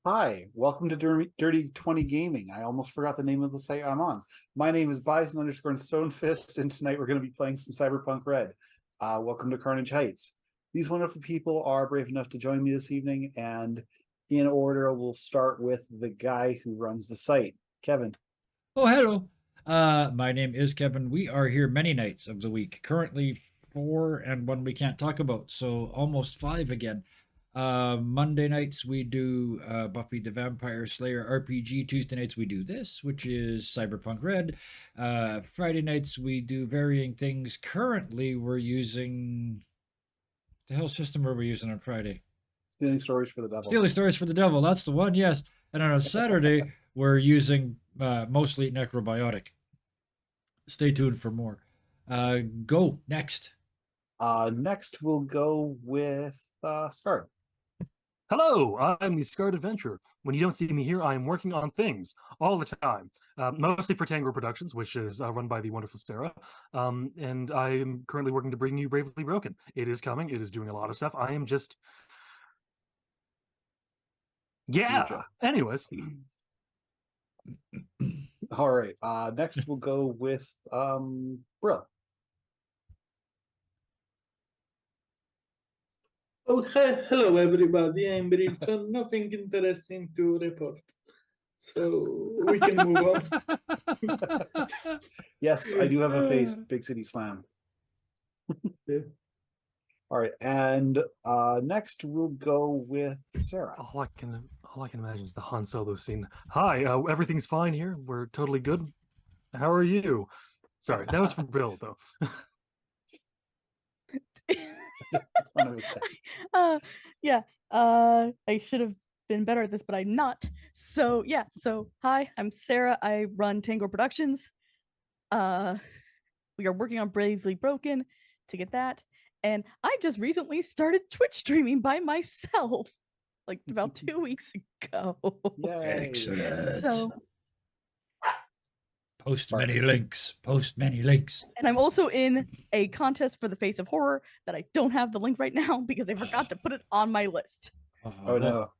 Hi, welcome to Dirty 20 Gaming. I almost forgot the name of the site I'm on. My name is Bison underscore Stonefist, and tonight we're going to be playing some Cyberpunk Red. Welcome to Carnage Heights. These wonderful people are brave enough to join me this evening, and in order, we'll start with the guy who runs the site, Kevin. Oh, hello. My name is Kevin. We are here many nights of the week. Currently four and one we can't talk about, so almost five again. Monday nights we do Buffy the Vampire Slayer RPG. Tuesday nights we do this, which is Cyberpunk Red. Friday nights we do varying things. Currently we're using the hell system are we using on Friday? Stealing Stories for the Devil. Stealing Stories for the Devil. That's the one. Yes. And on a Saturday we're using mostly Necrobiotic. Stay tuned for more. Go next. Next, we'll go with Scar. Hello, I'm the Scarred Adventurer. When you don't see me here, I am working on things all the time, mostly for Tango Productions, which is run by the wonderful Sarah. And I am currently working to bring you Bravely Broken. It is coming. It is doing a lot of stuff. I am just, yeah. Anyways, All right. Next, we'll go with Brill. Okay, hello everybody, I'm Brilton. Nothing interesting to report. So we can move on. Yes, I do have a face, Big City Slam. Yeah. All right, and next we'll go with Sarah. all I can imagine is the Han Solo scene. Hi, everything's fine here. We're totally good. How are you? Sorry, that was from Bill though. Yeah. I should have been better at this, but I'm not. So yeah. So hi, I'm Sarah. I run Tango Productions. We are working on Bravely Broken to get that, and I just recently started Twitch streaming by myself, like about 2 weeks ago. Yay. Excellent. So Post many links. Post many links. and I'm also in a contest for the Face of Horror that I don't have the link right now because I forgot to put it on my list. Oh no.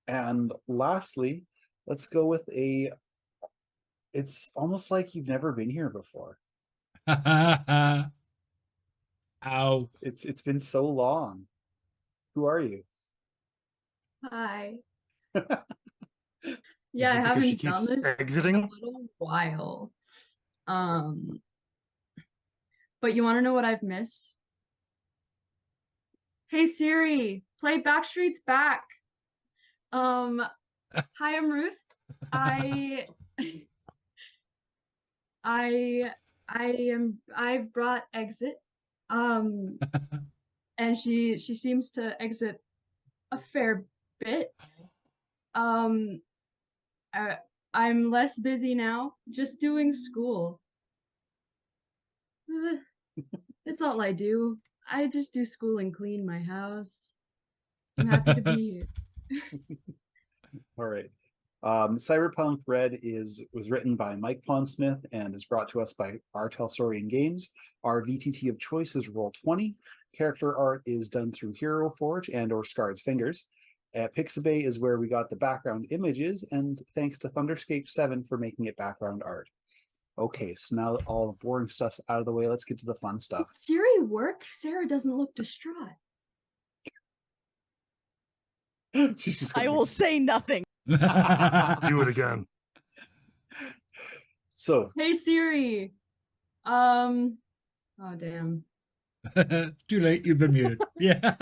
And lastly, let's go with it's almost like you've never been here before. Ow. It's been so long. Who are you? Hi. Is Yeah, I it because she haven't done keeps this exiting? in a little while. But you want to know what I've missed? Hey Siri, play Backstreet's Back. Hi, I'm Ruth. I I've brought Exit. And she seems to exit a fair bit. I'm less busy now, just doing school. It's all I do. I just do school and clean my house. I'm happy to be here. All right. Cyberpunk Red was written by Mike Pondsmith and is brought to us by R. Telsorian Games. Our VTT of choice is Roll20. Character art is done through Hero Forge and or Scarred's Fingers. Pixabay is where we got the background images, and thanks to Thunderscape 7 for making it background art. Okay, so now that all the boring stuff's out of the way, let's get to the fun stuff. Did Siri work? Sarah doesn't look distraught. She's just I will say nothing. Do it again. So, Hey Siri. Oh damn. Too late, you've been muted. Yeah.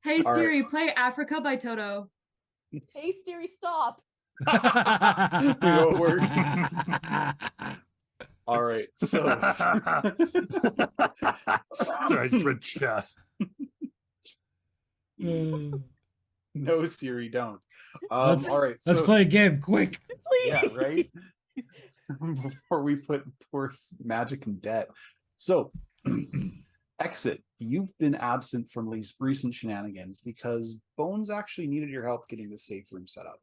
Hey All Siri, play Africa by Toto. Hey Siri, stop. it worked. All right, so Sorry, I just read chat. No, Siri, don't. All right, let's so, play a game, quick. Please. Yeah, right. Before we put poor Magic in debt. So, Exit, you've been absent from recent shenanigans because Bones actually needed your help getting the safe room set up.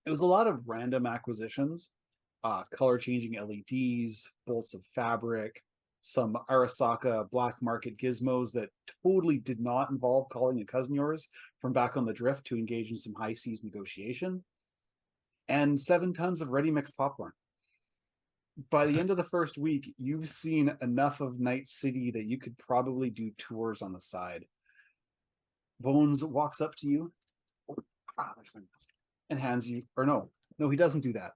It was a lot of random acquisitions, color changing LEDs, bolts of fabric, some Arasaka black market gizmos that totally did not involve calling a cousin yours from back on the drift to engage in some high seas negotiation, and 7 tons of ready mixed popcorn. By the end of the first week, you've seen enough of Night City that you could probably do tours on the side. Bones walks up to you, there's my mask, and hands you, or no, he doesn't do that.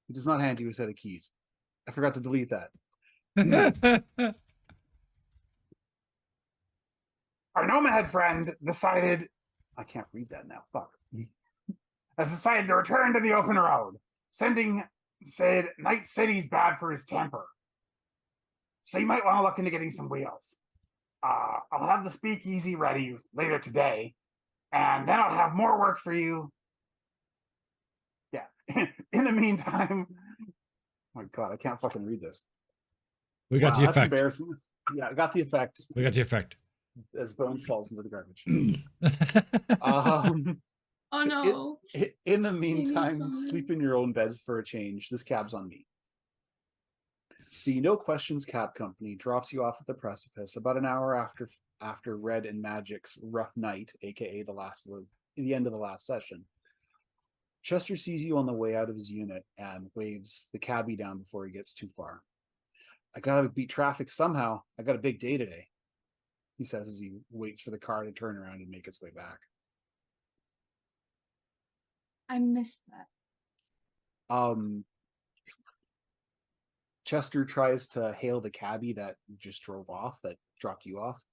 He does not hand you a set of keys. I forgot to delete that. Our nomad friend decided, I can't read that now, fuck. Has decided to return to the open road. Said Night City's bad for his temper. So you might want to look into getting some wheels. I'll have the speakeasy ready later today, and then I'll have more work for you. Yeah. In the meantime, oh my god, I can't fucking read this. We got the That's effect. embarrassing. Yeah, I got the effect. We got the effect. As Bones falls into the garbage. Oh no. In the me meantime, sorry. sleep in your own beds for a change. This cab's on me. The No Questions Cab Company drops you off at the precipice about an hour after Red and Magic's rough night, aka the end of the last session. Chester sees you on the way out of his unit and waves the cabbie down before he gets too far. I gotta beat traffic somehow. I got a big day today, he says as he waits for the car to turn around and make its way back. I missed that. Chester tries to hail the cabbie that just drove off, that dropped you off.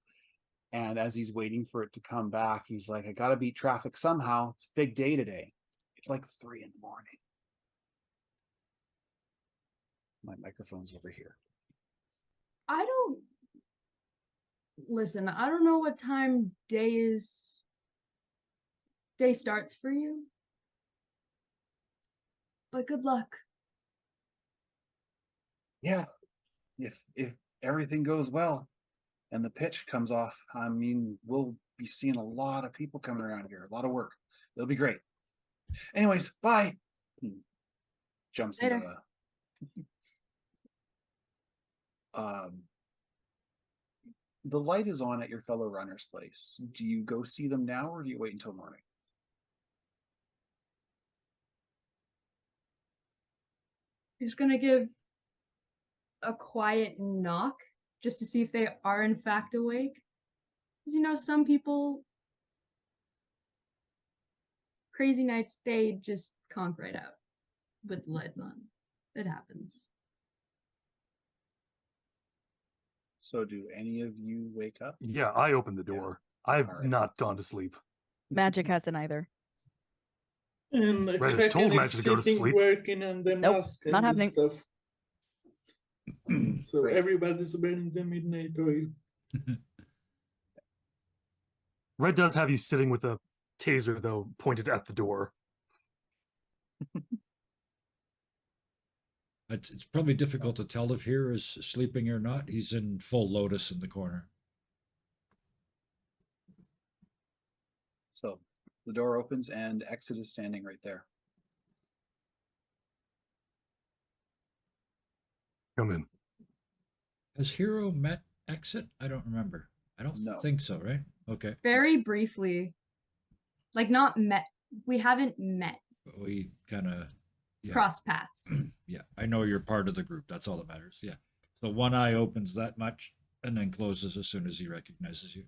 And as he's waiting for it to come back, he's like, I gotta beat traffic somehow. It's a big day today. It's like 3 a.m. My microphone's over here. I don't know what time day starts for you. But good luck. Yeah. If everything goes well and the pitch comes off, I mean, we'll be seeing a lot of people coming around here, a lot of work. It'll be great. Anyways, bye. Jumps into Later. the light is on at your fellow runner's place. Do you go see them now or do you wait until morning? He's gonna give a quiet knock just to see if they are in fact awake. Because some people, crazy nights, they just conk right out with the lights on. It happens. So do any of you wake up? Yeah, I opened the door. I've Alright. not gone to sleep. Magic hasn't either. And Red has Kraken told is Magic to go to sitting sleep. working on the Nope, mask not and this happening. stuff. So Great. everybody's burning the midnight oil. Red does have you sitting with a taser, though, pointed at the door. It's probably difficult to tell if here is sleeping or not. He's in full lotus in the corner. So the door opens and Exit is standing right there. Come in. Has Hero met Exit? I don't remember. I don't No. think so, right? Okay. Very briefly. Like, not met. We haven't met. We kind of, yeah. Cross paths. Yeah, I know you're part of the group. That's all that matters. Yeah. So one eye opens that much and then closes as soon as he recognizes you.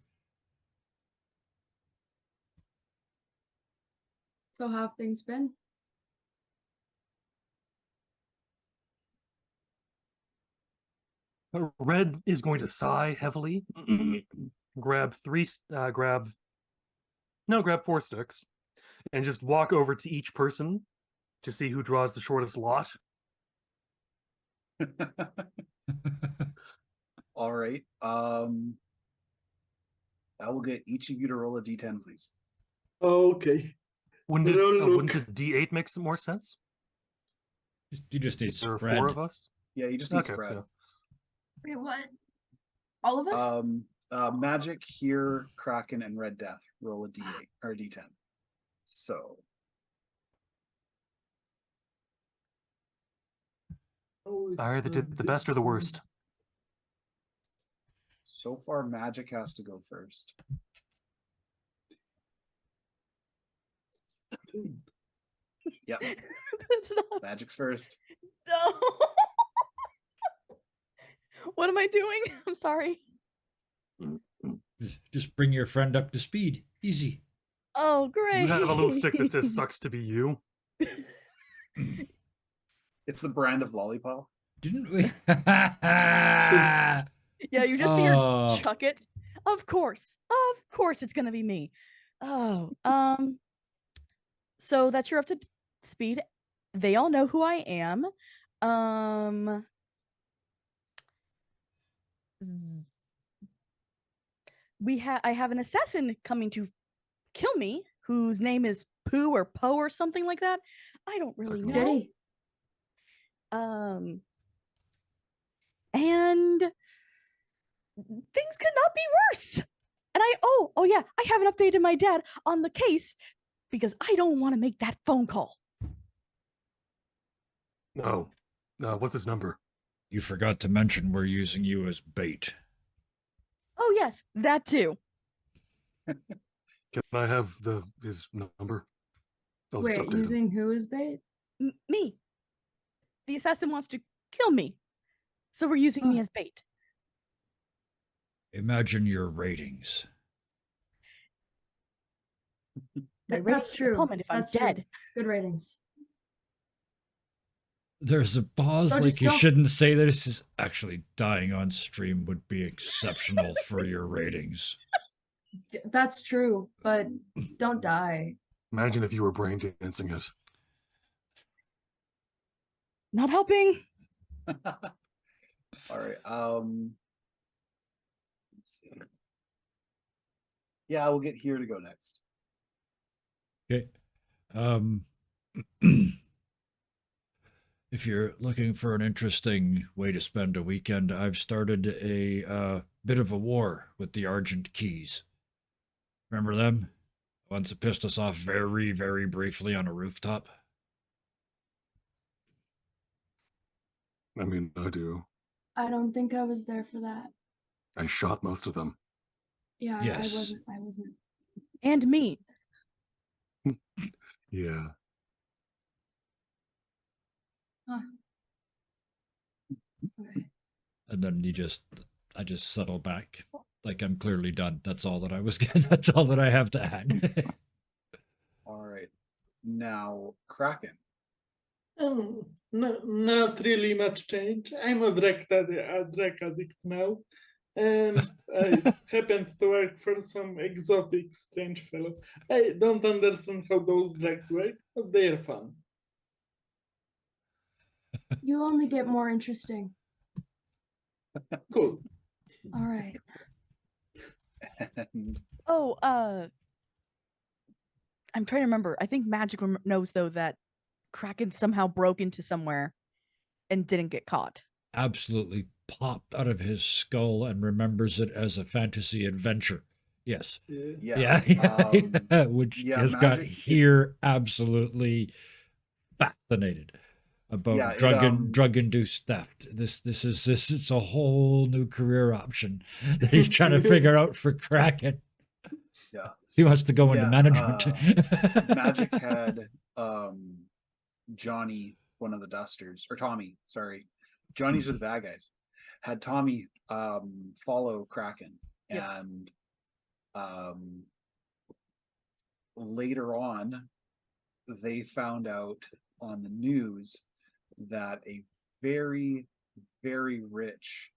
So how have things been? Red is going to sigh heavily, grab 4 sticks, and just walk over to each person to see who draws the shortest lot. All right. I will get each of you to roll a d10, please. Okay. Wouldn't Roll a D8 make some more sense? You just need There are spread. 4 of us. Yeah, you just need Okay, spread. yeah. Wait, what? All of us? Magic, here, Kraken, and Red Death roll a d8 or a d10. So Oh, it's Are they not the best or this the one. worst? So far, Magic has to go first. Yep, That's not. Magic's first. No. What am I doing? I'm sorry. Just bring your friend up to speed. Easy. Oh, great. You have a little stick that says "sucks to be you." It's the brand of lollipop. Didn't we? Yeah, you just see her Oh. chuck it. Of course it's gonna be me. Oh, so that you're up to speed. They all know who I am. I have an assassin coming to kill me, whose name is Pooh or Poe or something like that. I don't really know. Diddy. And things could not be worse. And oh yeah, I haven't updated my dad on the case because I don't want to make that phone call. No. What's his number? You forgot to mention we're using you as bait. Oh yes, that too. Can I have his number? I'll just Wait, update him. using who as bait? Me. The assassin wants to kill me. So we're using me as bait. Imagine your ratings. My That's ratings true. plummet if That's I'm true. dead. Good ratings. There's a pause, So like just you don't- shouldn't say that. This is actually dying on stream would be exceptional for your ratings. That's true, but don't die. Imagine if you were brain dancing it. Not helping. All right. Let's see. Yeah, we'll get here to go next. Okay. If you're looking for an interesting way to spend a weekend, I've started a bit of a war with the Argent Keys. Remember them? Ones that pissed us off very, very briefly on a rooftop. I mean, I do. I don't think I was there for that. I shot most of them. Yeah, Yes. I wasn't. And me. Yeah. Huh. Okay. And then I just settle back. Like I'm clearly done. That's all that I was that's all that I have to add. All right. Now, Kraken. No, not really much change. I'm a drug addict now, and I happen to work for some exotic strange fellow. I don't understand how those drugs work, but they are fun. You only get more interesting. Cool. All right. And Oh, I'm trying to remember. I think Magic knows though that Kraken somehow broke into somewhere and didn't get caught. Absolutely popped out of his skull and remembers it as a fantasy adventure. Yes. Yeah. Yeah. Which yeah, has got Magic- here absolutely fascinated about Yeah, it, drug-induced theft. This it's a whole new career option that he's trying to figure out for Kraken. Yeah. He wants to go into Yeah, management. Magic had Johnny, one of the dusters, or Tommy, sorry. Johnny's are the bad guys. Had Tommy follow Kraken. Yep. And later on, they found out on the news that a very, very rich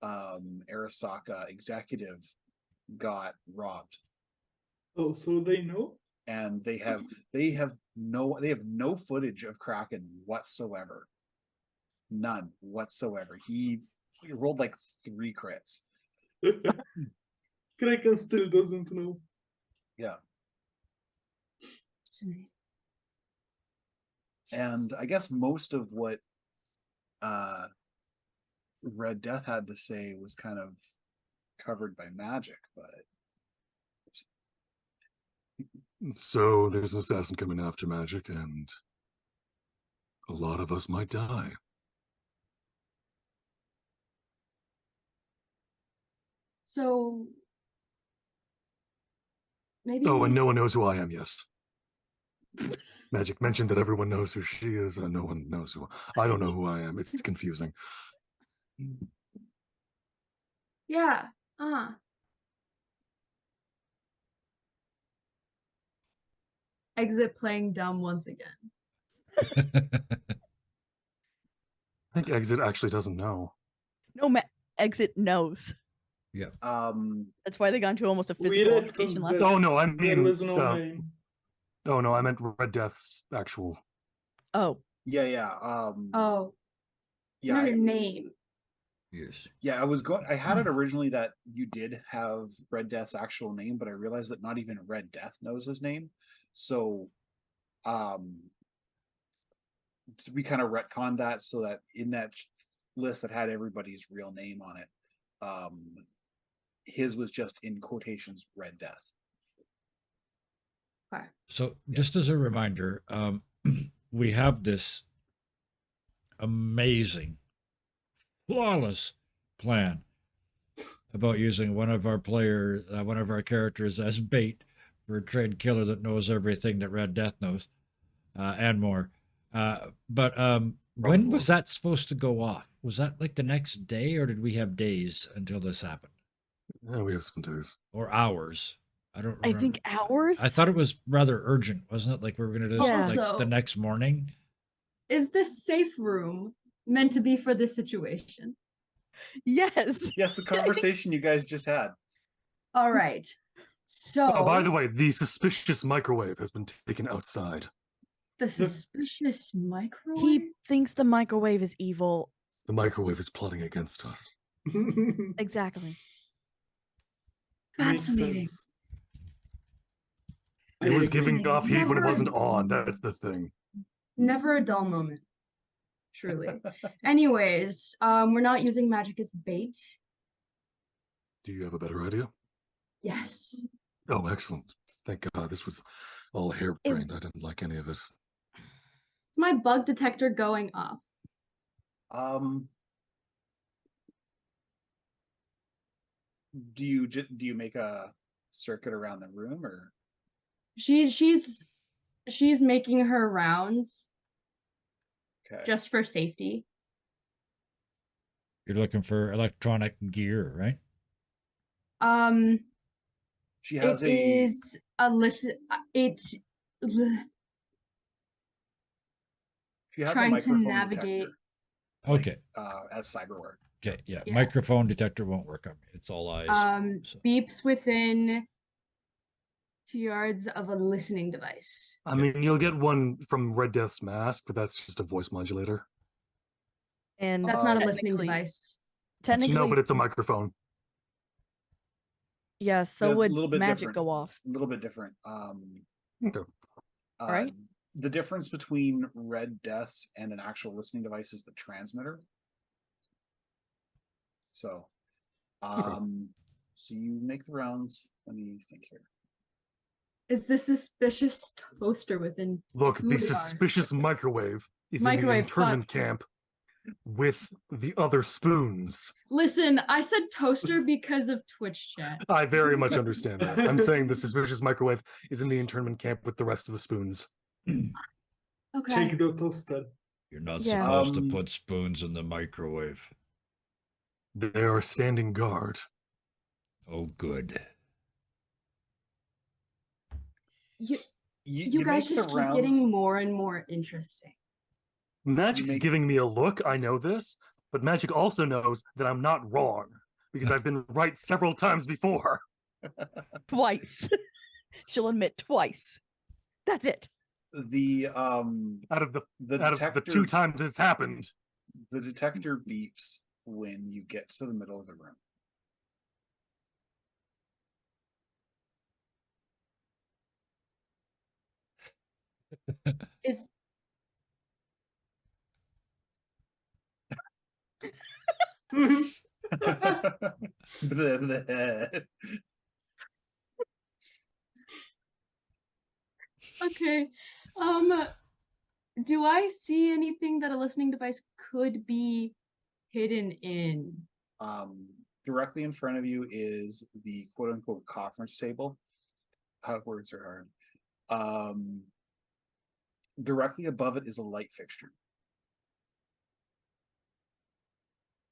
Arasaka executive got robbed. Oh, so they know? And they have no footage of Kraken whatsoever. None whatsoever. He rolled like 3 crits. Kraken still doesn't know. Yeah. And I guess most of what Red Death had to say was kind of covered by Magic, but So there's an assassin coming after Magic, and a lot of us might die. So maybe. Oh, and no one knows who I am yet. Magic mentioned that everyone knows who she is, and no one knows who I don't know who I am. It's confusing. Yeah. Exit playing dumb once again. I think Exit actually doesn't know. No, Exit knows. Yeah. That's why they got into almost a We physical read altercation that last Oh time. no, I there mean was no name. Oh no, I meant Red Death's actual. Oh, Yeah. Oh, Yeah. her name. Yes. Yeah, I had it originally that you did have Red Death's actual name, but I realized that not even Red Death knows his name. So we kind of retconned that so that in that list that had everybody's real name on it, his was just in quotations Red Death. Okay. So just as a reminder, we have this amazing, flawless plan about using one of our characters as bait for a trained killer that knows everything that Red Death knows, and more. But when was that supposed to go off? Was that like the next day, or did we have days until this happened? Yeah, we have some days. Or hours? I don't remember. I think hours. I thought it was rather urgent, wasn't it? Like we were going to do this Yeah. like Also- the next morning. Is this safe room meant to be for this situation? Yes. Yes, the conversation you guys just had. All right. So Oh, by the way, the suspicious microwave has been taken outside. the suspicious microwave. He thinks the microwave is evil. The microwave is plotting against us. Exactly. Makes Fascinating. sense. It was Yes. giving off heat when it Never- wasn't on. That's the thing. Never a dull moment. Truly. Anyways, we're not using magic as bait. Do you have a better idea? Yes. Oh, excellent. Thank God. This was all harebrained. I didn't like any of it. Is my bug detector going off? Do you make a circuit around the room, or She's making her rounds okay? just for safety. You're looking for electronic gear, right? She has It is a listen. She has trying a to microphone navigate. detector, Okay. as cyberware. Okay. Yeah. Yeah. Microphone detector won't work on me. It's all eyes. So- Beeps within 2 yards of a listening device. I mean, you'll get one from Red Death's mask, but that's just a voice modulator. And That's not a listening technically- device. Technically, No, but it's a microphone. yeah. So Yeah, a would little bit magic different. go off? A little bit different. Okay. Right. The difference between Red Deaths and an actual listening device is the transmitter. So, so you make the rounds. Let me think here. Is the suspicious toaster within? Look, 2 the yards? suspicious microwave is in the Microwave, internment fuck. camp with the other spoons. Listen, I said toaster because of Twitch chat. I very much understand that. I'm saying the suspicious microwave is in the internment camp with the rest of the spoons. Okay. Take the toaster. You're not Yeah. supposed to put spoons in the microwave. They are standing guard. Oh, good. You guys make just the keep rounds. getting more and more interesting. Magic's make- giving me a look. I know this, but Magic also knows that I'm not wrong because I've been right several times before. Twice. She'll admit twice. That's it. The Out of the detector, 2 times it's happened. the detector beeps when you get to the middle of the room. Is Bleh, bleh. okay. Do I see anything that a listening device could be hidden in? directly in front of you is the quote unquote conference table. Words are hard. Directly above it is a light fixture.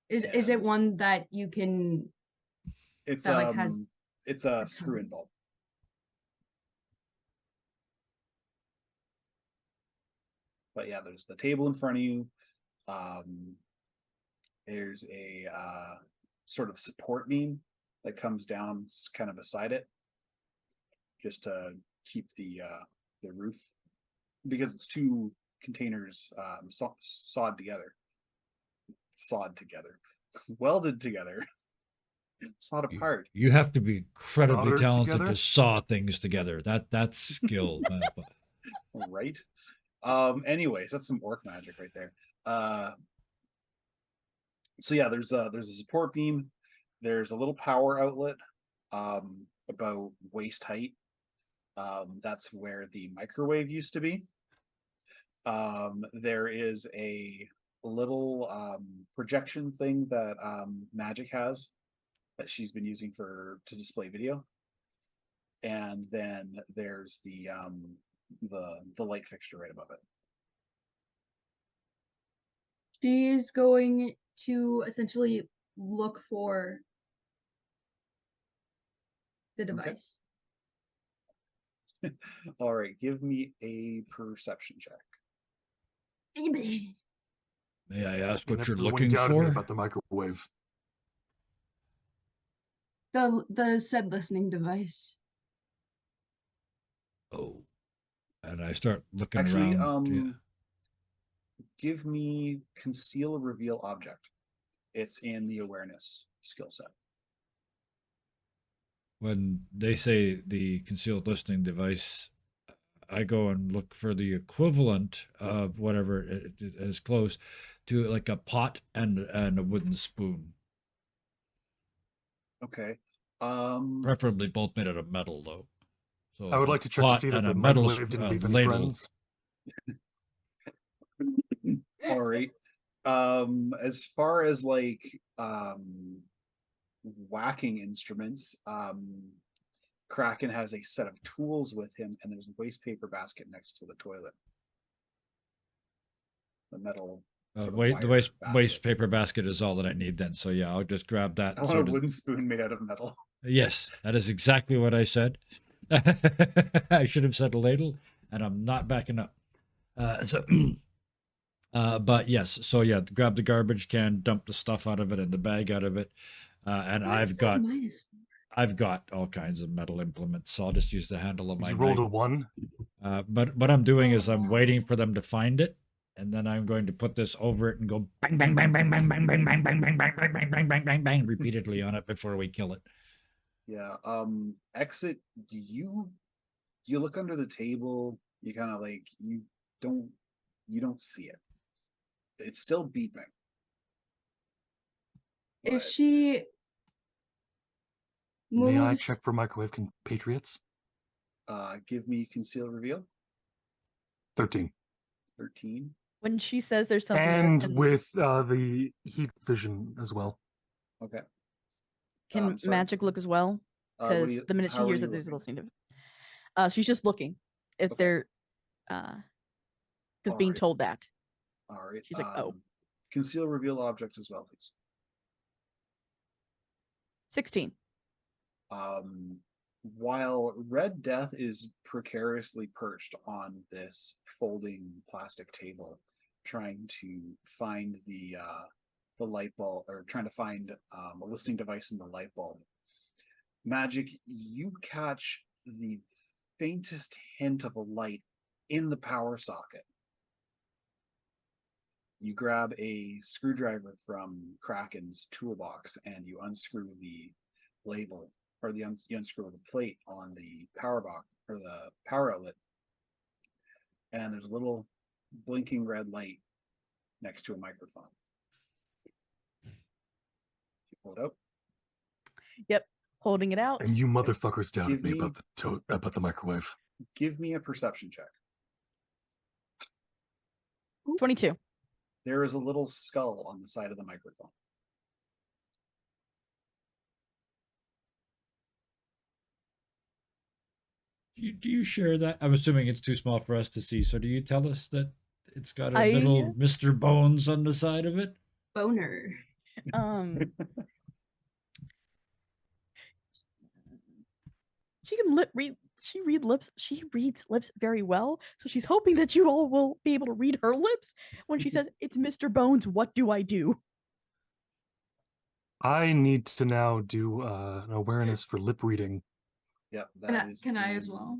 Is it And one that you can it's that like has it's a a screw in code? bulb. But yeah, there's the table in front of you. There's a sort of support beam that comes down kind of beside it, just to keep the roof, because it's two containers sawed together, welded together, sawed apart. You have to be incredibly Soldered talented together? to saw things together. That's skill. Right. Anyways, that's some orc magic right there. So yeah, there's a support beam. There's a little power outlet, about waist height. That's where the microwave used to be. There is a little projection thing that Magic has that she's been using to display video. And then there's the light fixture right above it. She's going to essentially look for the device. All right, give me a perception check. May I ask what you're Everyone looking doubted me for? about the microwave. The said listening device. Oh, and I start looking Actually, around. give me conceal a reveal object. It's in the awareness skill set. When they say the concealed listening device, I go and look for the equivalent of whatever it is close to, like a pot and a wooden spoon. Okay. Preferably both made out of metal, though. So I would like to check to pot see that and the a metal microwave didn't leave any ladle. friends. All right. As far as like whacking instruments, Kraken has a set of tools with him, and there's a waste paper basket next to the toilet. The metal. The wire waste basket. paper basket is all that I need then. So yeah, I'll just grab that. I want sort a of- wooden spoon made out of metal. Yes, that is exactly what I said. I should have said a ladle, and I'm not backing up. But yes, so yeah, grab the garbage can, dump the stuff out of it and the bag out of it, and Why is I've that got all kinds of metal implements, so I'll just use the handle of my You rolled knife. a 1. But what I'm doing is I'm waiting for them to find it, and then I'm going to put this over it and go bang bang bang bang bang bang bang bang bang bang bang bang bang bang bang bang bang repeatedly on it before we kill it. Yeah. Exit. Do you look under the table? You kind of like you don't see it. It's still beeping. If But, she May I moves, check for microwave compatriots? give me conceal reveal. 13. 13. When she says there's something there, And can, with the heat vision as well. Okay. can sorry. Magic look as well? What do Because you- the minute she how are hears you that there's a looking? listening to, she's just looking if Okay. they're, because being Alright. told that All right. she's like, oh, Conceal reveal object as well, please. 16. While Red Death is precariously perched on this folding plastic table, trying to find the light bulb, or trying to find a listening device in the light bulb, Magic, you catch the faintest hint of a light in the power socket. You grab a screwdriver from Kraken's toolbox and you unscrew the label, or you unscrew the plate on the power box or the power outlet, and there's a little blinking red light next to a microphone. You pull it out. Yep, holding it out. And you motherfuckers doubted Give me me- about the microwave. Give me a perception check. 22. There is a little skull on the side of the microphone. Do you share that? I'm assuming it's too small for us to see. So do you tell us that it's got a I- little Mr. Bones on the side of it? Boner. Um, she can read. She read lips. She reads lips very well. So she's hoping that you all will be able to read her lips when she says, "It's Mr. Bones. What do I do?" I need to now do an awareness for lip reading. Yep, Can that I, is. can I as well?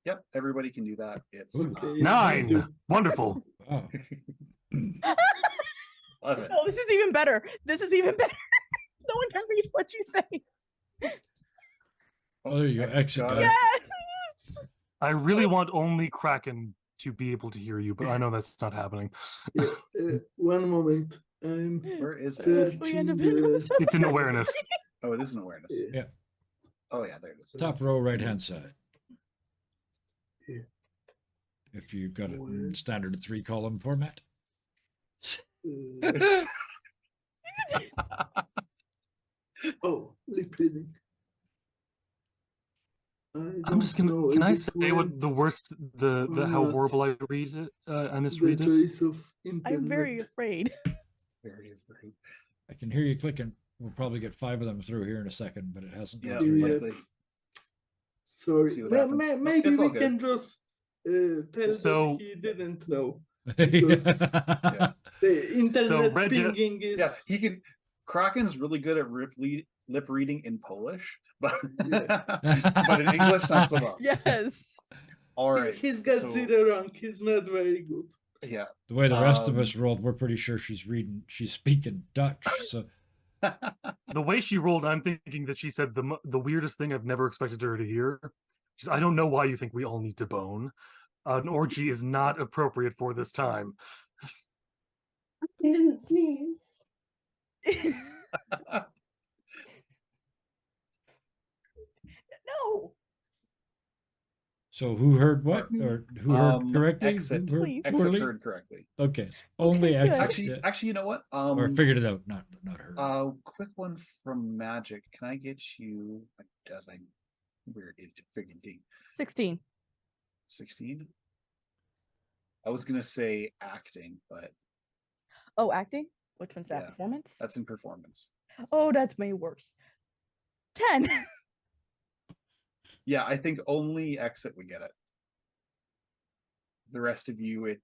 Yep, everybody can do that. It's Ooh. Okay. 9. Wonderful. Wow. love it. No, this is even better. This is even better. No one can read what you say. Oh, there you go. Exit's Exit got got it. it. Yes. I really want only Kraken to be able to hear you, but I know that's not happening. Yeah, one moment. I'm Where is So it? if we end up searching in the. It's in awareness. Oh, it is an awareness. Yeah. Yeah. Oh yeah, there it is. Top row, right hand side. Yeah. If you've got it in Awareness. standard 3-column format. It's- oh, lip reading. I'm just gonna. know Can if I it say went what the worst, the or how not. horrible I read it? I the misread it. choice of internet. I'm very afraid. Very afraid. I can hear you clicking. We'll probably get 5 of them through here in a second, but it hasn't Yeah, gone through yet. likely. Sorry. See what happens. No, Maybe it's all we good. can just tell So- that he didn't know. Because Yeah. the internet Red Death- pinging is. Yeah, he can. Kraken's really good at lip reading in Polish, but but in English not so much. Yes. All right, He's got so, zero wrong. He's not very good. Yeah, The way the rest of Um, us rolled, we're pretty sure she's speaking Dutch. So The way she rolled, I'm thinking that she said the weirdest thing I've never expected her to hear. She's, I don't know why you think we all need to bone. An orgy is not appropriate for this time. I didn't sneeze. No. so who heard what? Or who heard correctly? Exit. Who heard Please. Exit poorly? heard correctly. Okay. Only good. exit. Actually, yeah. actually, you know what? Or figured it out, not her. Quick one from Magic. Can I get you? As I where is the friggin' thing? 16. 16. I was gonna say acting, but Oh, acting? Which one's that? Yeah. Performance? that's in performance. Oh, that's way worse. 10. Yeah, I think only Exit would get it. The rest of you, it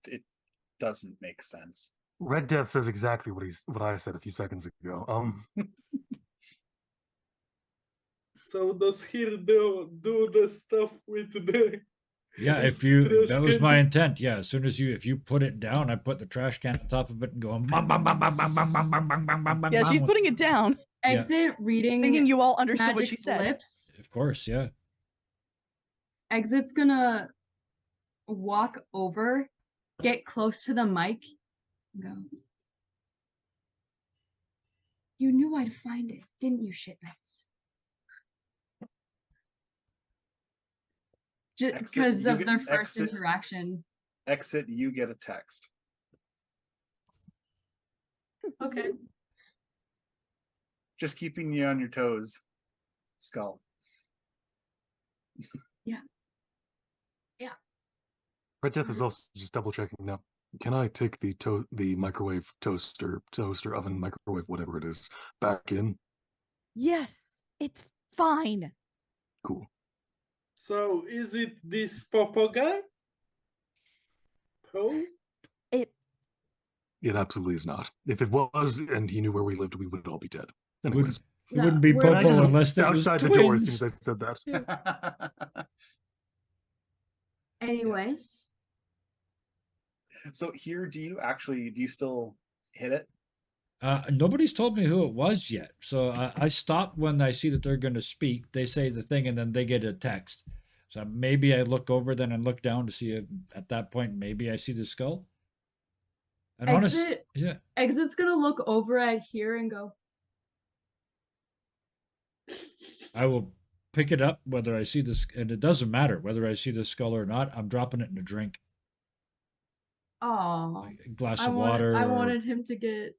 doesn't make sense. Red Death says exactly what I said a few seconds ago. So does he do the stuff with the. Yeah, if trash that was can? my intent. Yeah, as soon as if you put it down, I put the trash can on top of it and going bam bam bam bam bam bam bam bam bam bam bam bam. Yeah, she's bam. putting it down, Yeah. Exit reading thinking you all understood what she Magic's said. lips. Of course, yeah. Exit's gonna walk over, get close to the mic, and go. You knew I'd find it, didn't you, shitnuts? Just Exit, because you of get- their first exit. interaction. Exit, you get a text. Okay. Just keeping you on your toes. Skull. Red Death is also just double checking now. Can I take the microwave toaster oven microwave whatever it is back in? Yes, it's fine. Cool. So is it this Popo guy? Oh, It absolutely is not. If it was and he knew where we lived, we would all be dead. Anyways, It wouldn't be we're I Popo just unless it was outside the door as twins. soon as I said that. Anyways, So here, do you still hit it? Nobody's told me who it was yet. So I stop when I see that they're going to speak. They say the thing and then they get a text. So maybe I look over then and look down to see if at that point maybe I see the skull. And Exit. yeah. Exit's gonna look over at here and go. I will pick it up whether I see this, and it doesn't matter whether I see the skull or not. I'm dropping it in a drink, Oh, like a glass of water. I or- wanted him to get.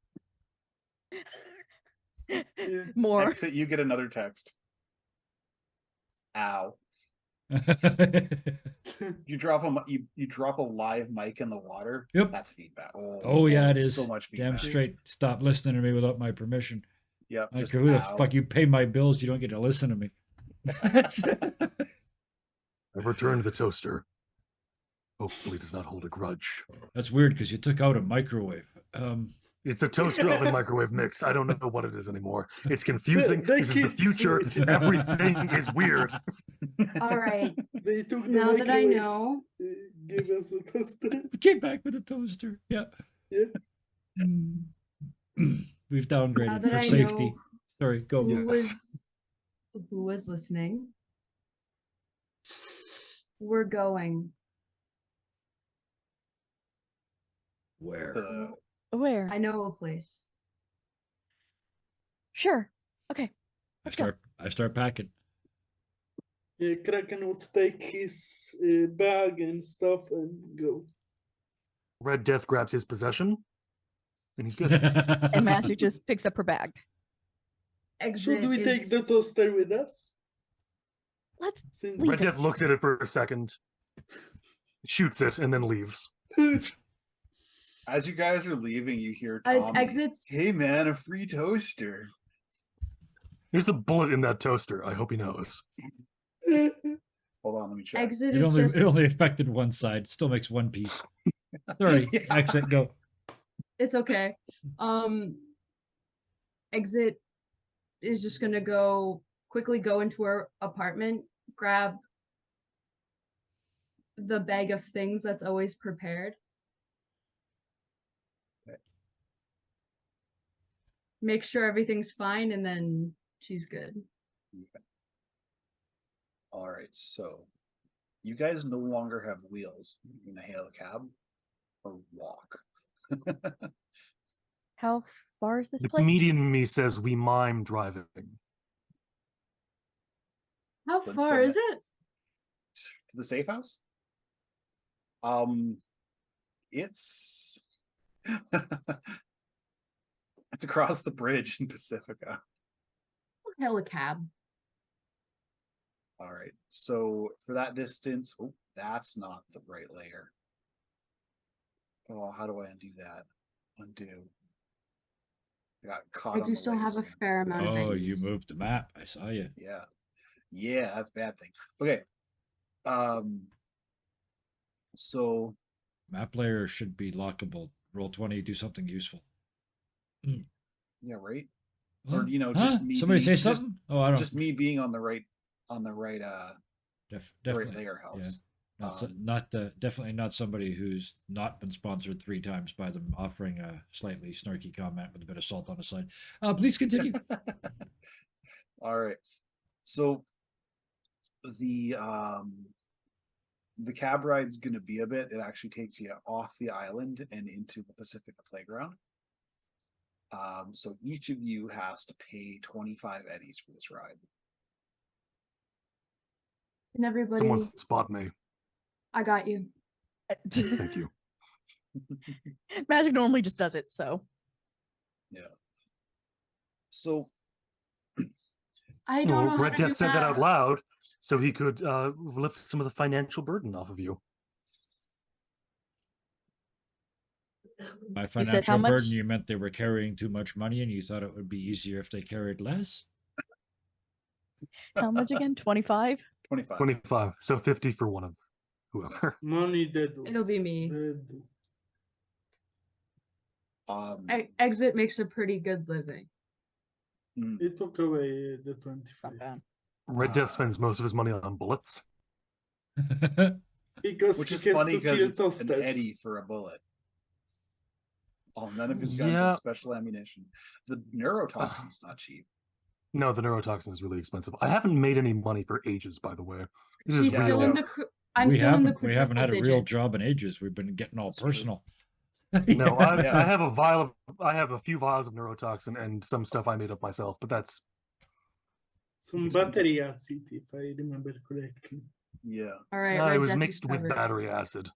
yeah. More. Exit, you get another text. Ow. You drop you drop a live mic in the water. Yep. That's feedback. Oh yeah, it is. So much Damn feedback. straight. Stop listening to me without my permission. Yep. Like, Just who the ow. fuck you pay my bills? You don't get to listen to me. I've returned the toaster. Hopefully, does not hold a grudge. That's weird because you took out a microwave. It's a toaster oven microwave mix. I don't know what it is anymore. It's confusing. The This is the kids future. switch. Everything is weird. All right. They took the Now that I microwave, know, give us a toaster. Came back with a toaster. Yeah. Yeah. We've now downgraded that for I safety. know Sorry, go. Yes. who was listening, we're going. Where? Where? I know a place. Sure. Okay. Let's go. I start packing. Kraken would take his bag and stuff and go. Red Death grabs his possession, and he's good. And Magic just picks up her bag. Exit Should we take is the toaster with us? Let's Since leave Red it. Death looks at it for a second, shoots it, and then leaves. As you guys are leaving, you hear Tommy. exits. Hey man, a free toaster. There's a bullet in that toaster. I hope he knows. Hold on, let me check. Exit It is only just. it only affected one side. Still makes one piece. Sorry. Yeah. Exit. Go. It's okay. Exit is just gonna quickly go into her apartment, grab the bag of things that's always prepared. Okay. Make sure everything's fine, and then she's good. Okay. All right, so you guys no longer have wheels. You can hail a cab or walk. How far is this The place? comedian in me says we mime driving. How Let's far start is it? To the safe house? It's it's across the bridge in Pacifica. I'll hail a cab. All right, so for that distance, oh, that's not the right layer. Oh, how do I undo that? Undo. I got caught. I on do the still have a layers. fair amount of Oh, eddies. you moved the map. I saw you. Yeah, yeah, that's a bad thing. Okay, so Map layer should be lockable. Roll 20. Do something useful. yeah, right. Or Huh? just me. Somebody say being- just- something. Oh, I don't. Just me being on the right Definitely. layer helps. Definitely not somebody who's not been sponsored 3 times by them offering a slightly snarky comment with a bit of salt on the side. Please continue. All right. So the cab ride's gonna be a bit. It actually takes you off the island and into the Pacifica playground. So each of you has to pay 25 eddies for this ride. And everybody, Someone spot me. I got you. Thank you. Magic normally just does it, so. Yeah. So I don't know Well, how Red to do Death said that out math. loud so he could lift some of the financial burden off of you. By You said how financial much? burden, you meant they were carrying too much money and you thought it would be easier if they carried less? How much again? 25? 25. 25. So 50 for one of whoever. Money dead. It'll be me. Exit makes a pretty good living. mm, He took away the 25. Not bad. Red Death spends most of his money on bullets. Because which he is gets funny to because kill it's an toasters. eddy for a bullet. Oh, none of his guns Yeah. have special ammunition. The neurotoxin's not cheap. No, the neurotoxin is really expensive. I haven't made any money for ages, by the way. This is She's Yeah, I still know. in the. I'm still in the. we haven't had a quadruple real digit. job in ages. We've been getting all That's true. personal. No, Yeah. I have a few vials of neurotoxin and some stuff I made up myself, but that's Some battery acid, if I remember correctly. Yeah. All right. it Red was Death is mixed with covered. battery acid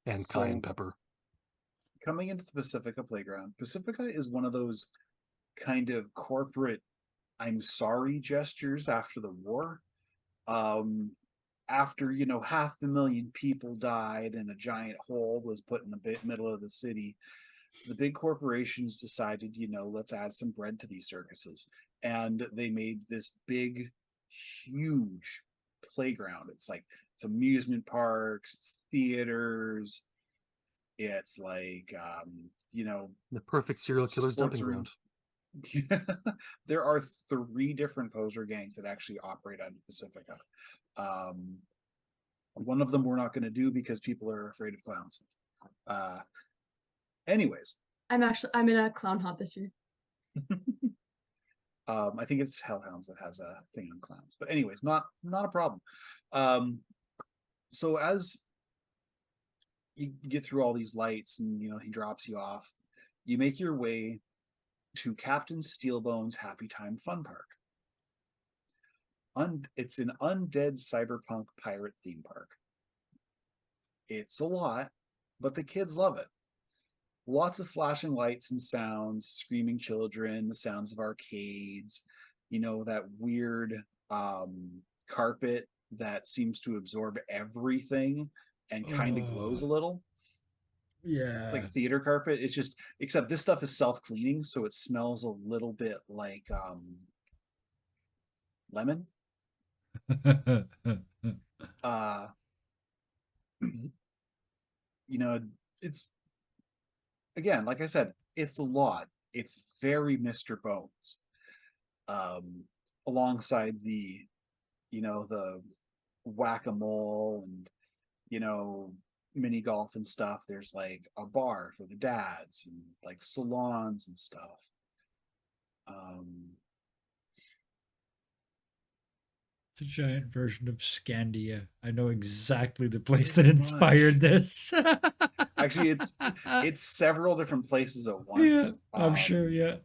and cayenne So- pepper. Coming into the Pacifica playground, Pacifica is one of those kind of corporate I'm sorry gestures after the war. after, 500,000 people died and a giant hole was put in the middle of the city, the big corporations decided, let's add some bread to these circuses. And they made this big, huge playground. It's amusement parks, it's theaters, it's The perfect serial killer's sports dumping room. ground. There are 3 different poser gangs that actually operate on Pacifica. One of them we're not going to do because people are afraid of clowns. Anyways, I'm in a clown haunt this year. I think it's Hellhounds that has a thing on clowns. But anyways, not a problem. So as you get through all these lights and he drops you off, you make your way to Captain Steelbone's Happy Time Fun Park. It's an undead cyberpunk pirate theme park. It's a lot, but the kids love it. Lots of flashing lights and sounds, screaming children, the sounds of arcades, that weird carpet that seems to absorb everything and kind of glows a little. Yeah. Like theater carpet. It's just, except this stuff is self-cleaning, so it smells a little bit like lemon. It's, again, like I said, it's a lot. It's very Mr. Bones. Alongside the whack-a-mole and mini golf and stuff, there's a bar for the dads and salons and stuff. It's a giant version of Scandia. I know exactly the place that inspired this. Actually, it's several different places at once. Yeah, I'm sure, yeah.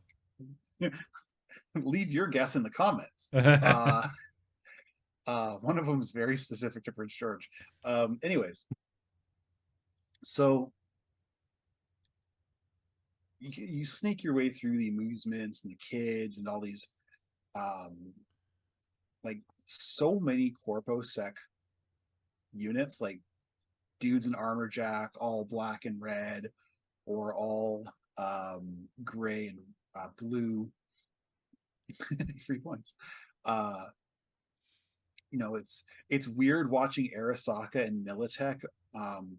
Leave your guess in the comments. One of them is very specific to Prince George. Anyways, so you sneak your way through the amusements and the kids and all these so many corpo-sec units, dudes in armor jack, all black and red, or all gray and blue. 3 points. It's weird watching Arasaka and Militech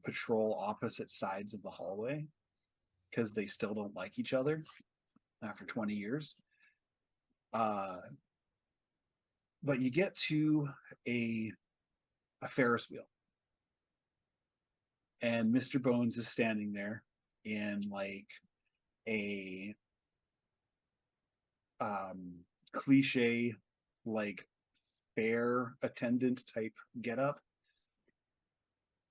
patrol opposite sides of the hallway because they still don't like each other after 20 years. But you get to a Ferris wheel, and Mr. Bones is standing there in a cliche fair attendant type getup,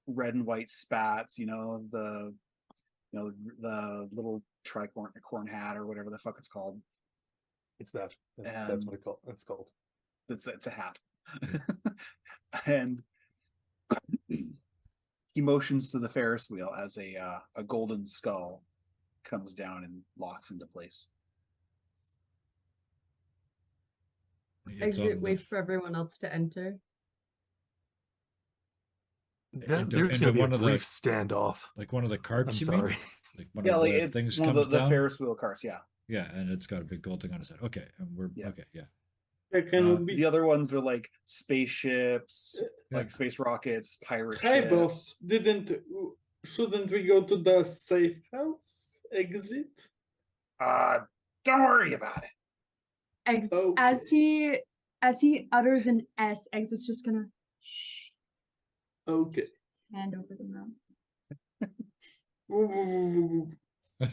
red and white spats, the little tricorn hat or whatever the fuck it's called. It's that. That's what it's called. It's a hat. And he motions to the Ferris wheel as a golden skull comes down and locks into place. Exit, wait for everyone else to enter. There's gonna be a brief standoff. Like one of the carts, I'm you sorry. mean? Like one of the it's things one comes of the down? Ferris wheel carts, yeah. Yeah, and it's got a big gold thing on its head. Okay, and we're okay, yeah. The other ones are spaceships, space rockets, pirate Hi, ships. boss. Shouldn't we go to the safe house exit? Don't worry about it. Okay. As he utters an S, Exit's just gonna shh, Okay. hand over the mouth. Woo, woo, woo, woo, woo.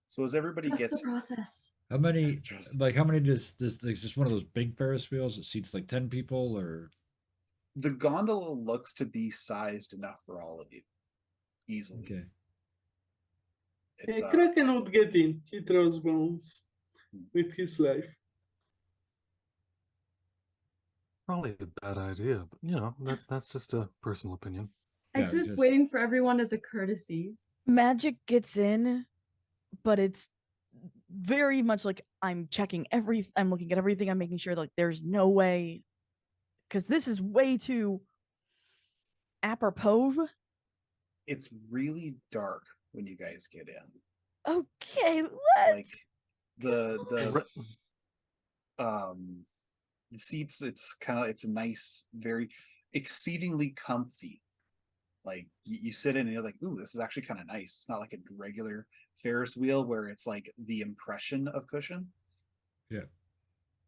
So as everybody Trust gets the process. How many does is this one of those big Ferris wheels that seats 10 people, or the gondola looks to be sized enough for all of you easily. okay. It's, Kraken would get in. He throws bones with his life. Probably a bad idea, but that's just a personal opinion. Yeah, Exit's just- waiting for everyone as a courtesy. Magic gets in, but it's very much like I'm checking I'm looking at everything, I'm making sure like there's no way, because this is way too apropos. It's really dark when you guys get in. Okay, let's Like the seats, it's a nice, very exceedingly comfy. Like you sit in and you're like, ooh, this is actually kind of nice. It's not like a regular Ferris wheel where it's like the impression of cushion. Yeah.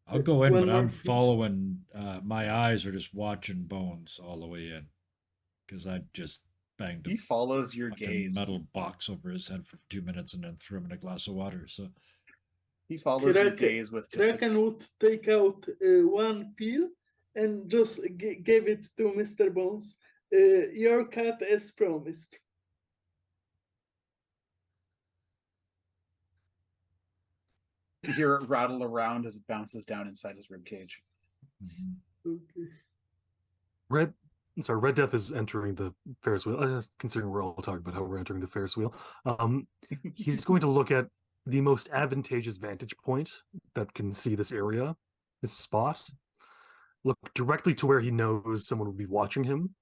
I'll go in, One but more I'm thing. following. My eyes are just watching Bones all the way in, because I just banged He a follows your fucking gaze. metal box over his head for 2 minutes and then threw him in a glass of water. So He follows your gaze with just Kraken would take out one peel and just gave it to Mr. Bones. Your cat as promised. you hear it rattle around as it bounces down inside his ribcage. Okay. Red Death is entering the Ferris wheel. Considering we're all talking about how we're entering the Ferris wheel, he's going to look at the most advantageous vantage point that can see this area, this spot. Look directly to where he knows someone will be watching him.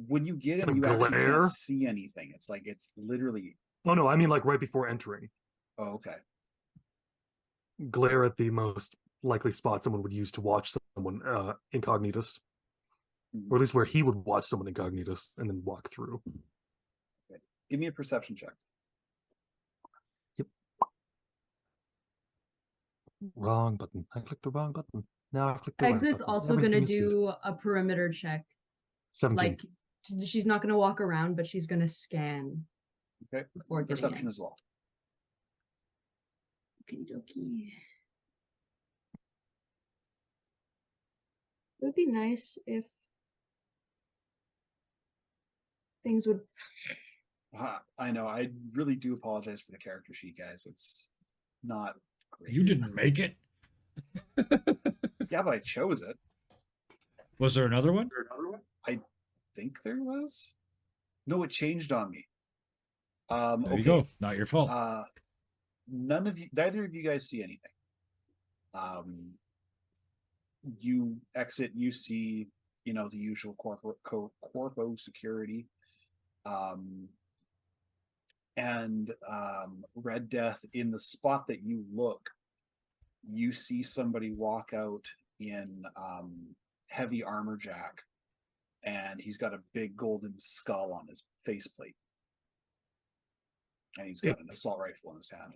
When you get in, Kinda you actually glare. can't see anything. It's like it's literally. Oh no, I mean like right before entering. Oh, okay. Glare at the most likely spot someone would use to watch someone incognitus, or at least where he would watch someone incognitus and then walk through. Okay. Give me a perception check. Wrong button. I clicked the wrong button. Now I clicked the right Exit's button. also Everything gonna is good. do a perimeter check. 17. Like she's not gonna walk around, but she's gonna scan Okay. before getting Perception in. as well. Okie dokie. It would be nice if things would. I know. I really do apologize for the character sheet, guys. It's not great. you didn't make it. Yeah, but I chose it. Was there another one? I think there was. No, it changed on me. There okay. you go. Not your fault. Neither of you guys see anything. You exit, you see, the usual corpo security. And Red Death, in the spot that you look, you see somebody walk out in heavy armor jack, and he's got a big golden skull on his faceplate. And he's got an assault rifle in his hand.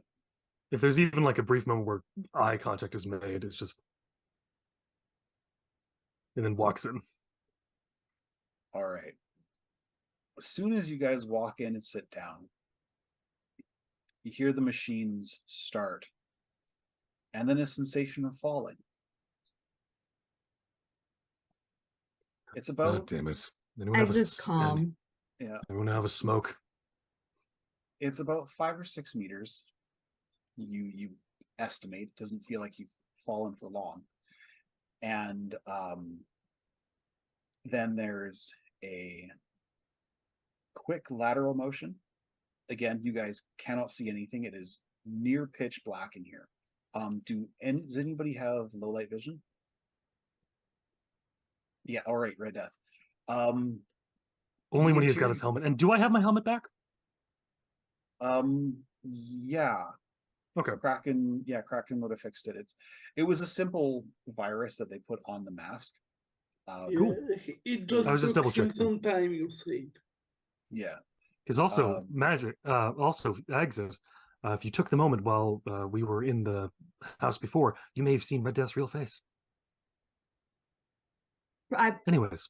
If there's even like a brief moment where eye contact is made, it's just, and then walks in. All right. As soon as you guys walk in and sit down, you hear the machines start, and then a sensation of falling. It's God about damn it! Anyone have Exit's calm. yeah, Anyone have a smoke? it's about 5 or 6 meters. You estimate. It doesn't feel like you've fallen for long. And then there's a quick lateral motion. Again, you guys cannot see anything. It is near pitch black in here. Does anybody have low light vision? Yeah, all right, Red Death. Only when he's got his helmet. And do I have my helmet back? Yeah. Okay. Kraken would have fixed it. It was a simple virus that they put on the mask. Cool. It I was just just double took him checking. some time, you said. Yeah. Because also also exit. If you took the moment while we were in the house before, you may have seen Red Death's real face. I Anyways,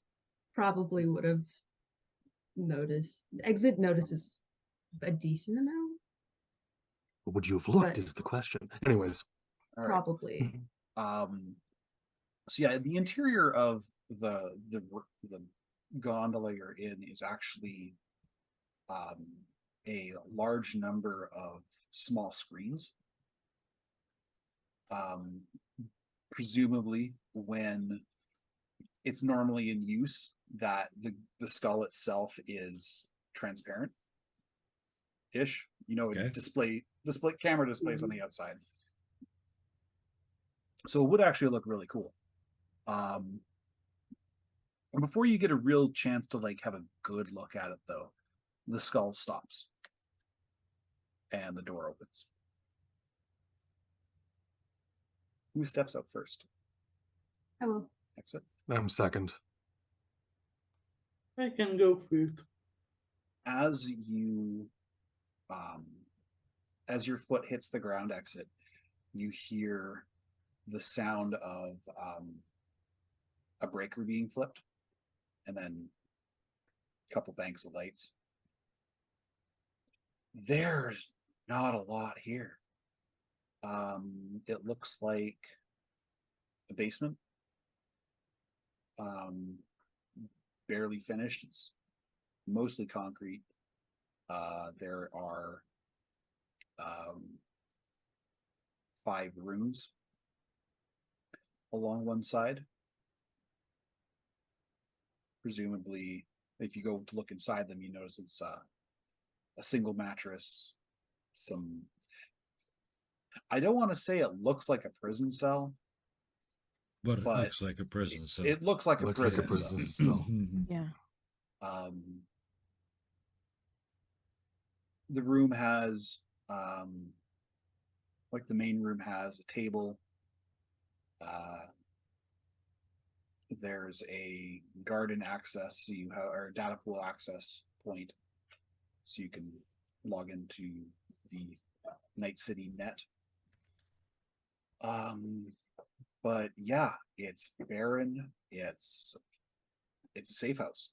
probably would have noticed. Exit notices a decent amount. would you have looked But- is the question. Anyways, All right. Probably. So yeah, the interior of the gondola you're in is actually a large number of small screens. Presumably when it's normally in use, that the skull itself is transparent ish. Okay. Display display camera displays on the outside. So it would actually look really cool. And before you get a real chance to like have a good look at it, though, the skull stops and the door opens. Who steps out first? I will. Exit. I'm second. I can go for it. As your foot hits the ground, exit, you hear the sound of a breaker being flipped, and then a couple banks of lights. There's not a lot here. It looks like a basement. Barely finished. It's mostly concrete. There are 5 rooms along one side. Presumably, if you go to look inside them, you notice it's a single mattress. I don't want to say it looks like a prison cell, But it but looks like a prison cell. it looks like Looks a like prison a prison cell. cell. Yeah. The room has, like the main room has a table. There's a garden access, so you have, or data pool access point, so you can log into the Night City net. But yeah, it's barren. It's a safe house.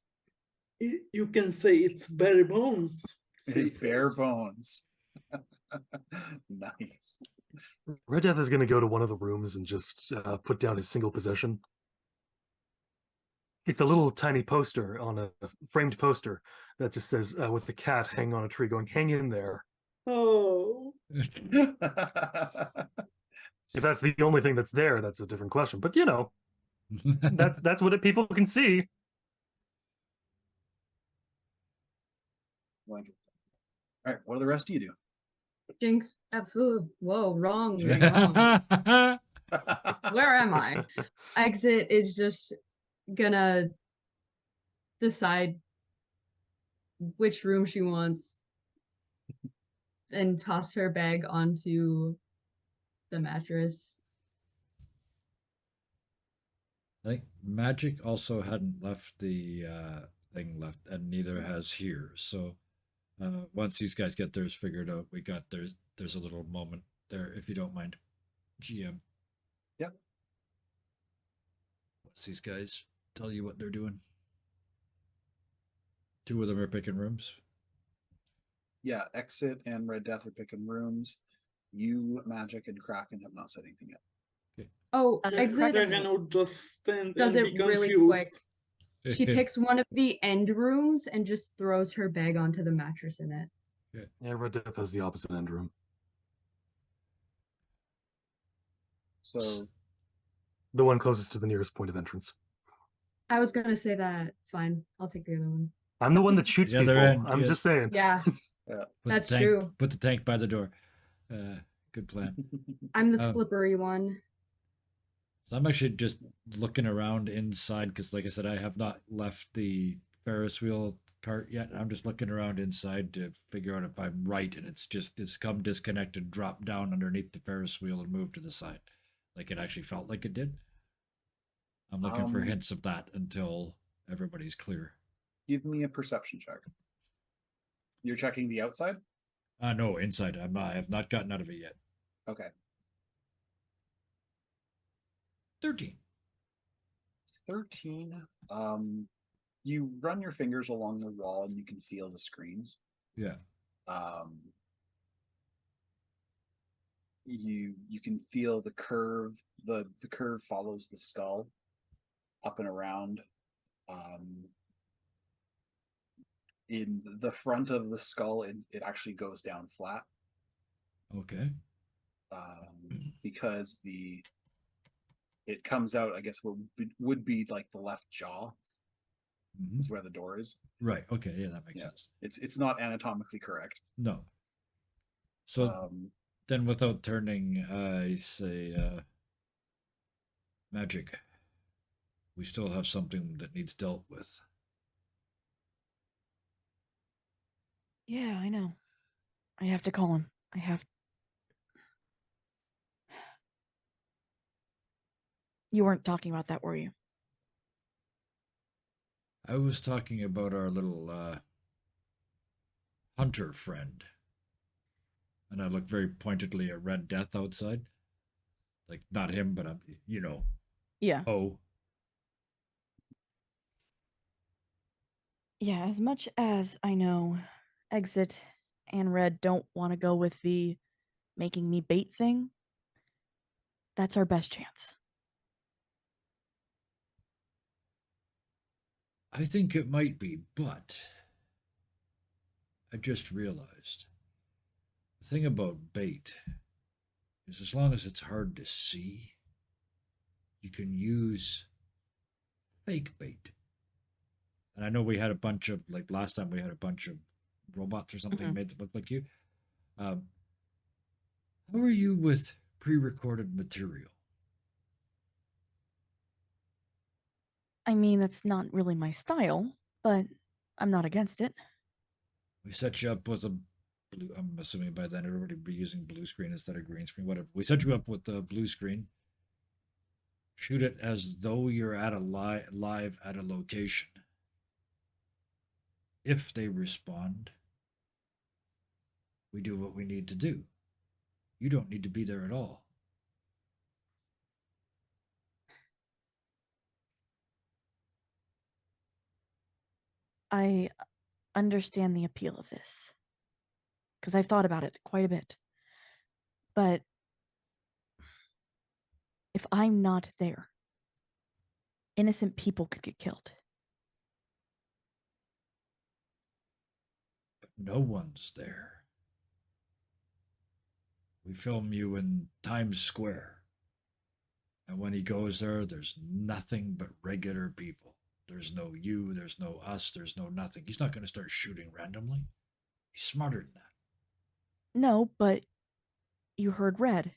You can say it's bare bones. It is safe bare house. bones. Nice. Red Death is going to go to one of the rooms and just put down his single possession. It's a little tiny poster on a framed poster that just says, with the cat hanging on a tree going, hang in there. Oh, If that's the only thing that's there, that's a different question. But, you know, that's what people can see. All right, what do the rest of you do? Jinx. Whoa, wrong. Wrong. Where am I? Exit is just gonna decide which room she wants and toss her bag onto the mattress. I think Magic also hadn't left the thing left, and neither has here. So once these guys get theirs figured out, we got there's a little moment there, if you don't mind, GM. Yep. Once these guys tell you what they're doing. 2 of them are picking rooms. Yeah, Exit and Red Death are picking rooms. You, Magic, and Kraken have not said anything yet. Oh, Uh, exit Kraken would just stand does and it be really confused. quick. She picks one of the end rooms and just throws her bag onto the mattress in it. Yeah, Red Death has the opposite end room. So The one closest to the nearest point of entrance. I was gonna say that. Fine, I'll take the other one. I'm the one that shoots The other people. end, I'm yes. just saying. Yeah, Put that's the tank, true. Put the tank by the door. Good plan. I'm the Oh. slippery one. So I'm actually just looking around inside because, like I said, I have not left the Ferris wheel cart yet. I'm just looking around inside to figure out if I'm right, and it's come disconnected, dropped down underneath the Ferris wheel, and moved to the side, like it actually felt like it did. I'm looking for hints of that until everybody's clear. give me a perception check. You're checking the outside? No, inside. I have not gotten out of it yet. Okay. 13. 13. You run your fingers along the wall and you can feel the screens. Yeah. You can feel the curve. The curve follows the skull up and around. In the front of the skull, it actually goes down flat. Okay. Because it comes out, I guess what would be like the left jaw is where the door is. Right. Okay. Yeah, that makes sense. It's not anatomically correct. No. So Um, then, without turning, I say, magic. We still have something that needs dealt with. Yeah, I know. I have to call him. I have. You weren't talking about that, were you? I was talking about our little hunter friend. And I look very pointedly at Red Death outside. Like, not him, but, Yeah. Oh. Yeah, as much as I know Exit and Red don't want to go with the making me bait thing, that's our best chance. I think it might be, but I just realized the thing about bait is as long as it's hard to see, you can use fake bait. And I know we had a bunch of, like last time we had a bunch of robots or something Mhm. made to look like you. How are you with pre recorded material? I mean, that's not really my style, but I'm not against it. We set you up with a blue, I'm assuming by then everybody would be using blue screen instead of green screen, whatever. We set you up with the blue screen. Shoot it as though you're at a live at a location. If they respond, we do what we need to do. You don't need to be there at all. I understand the appeal of this because I've thought about it quite a bit. But if I'm not there, innocent people could get killed. But no one's there. We film you in Times Square. And when he goes there, there's nothing but regular people. There's no you, there's no us, there's no nothing. He's not going to start shooting randomly. He's smarter than that. No, but you heard Red.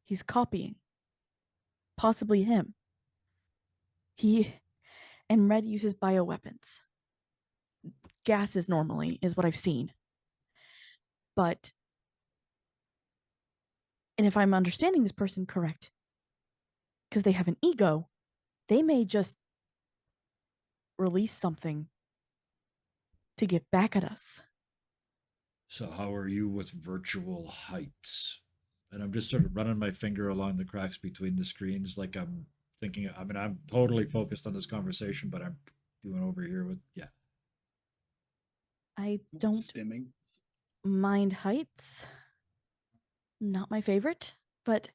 He's copying. Possibly him. And Red uses bioweapons. Gases normally is what I've seen. But, and if I'm understanding this person correct, because they have an ego, they may just release something to get back at us. So how are you with virtual heights? And I'm just sort of running my finger along the cracks between the screens, like I'm thinking. I mean, I'm totally focused on this conversation, but I'm doing over here with I don't stimming. mind heights. Not my favorite, but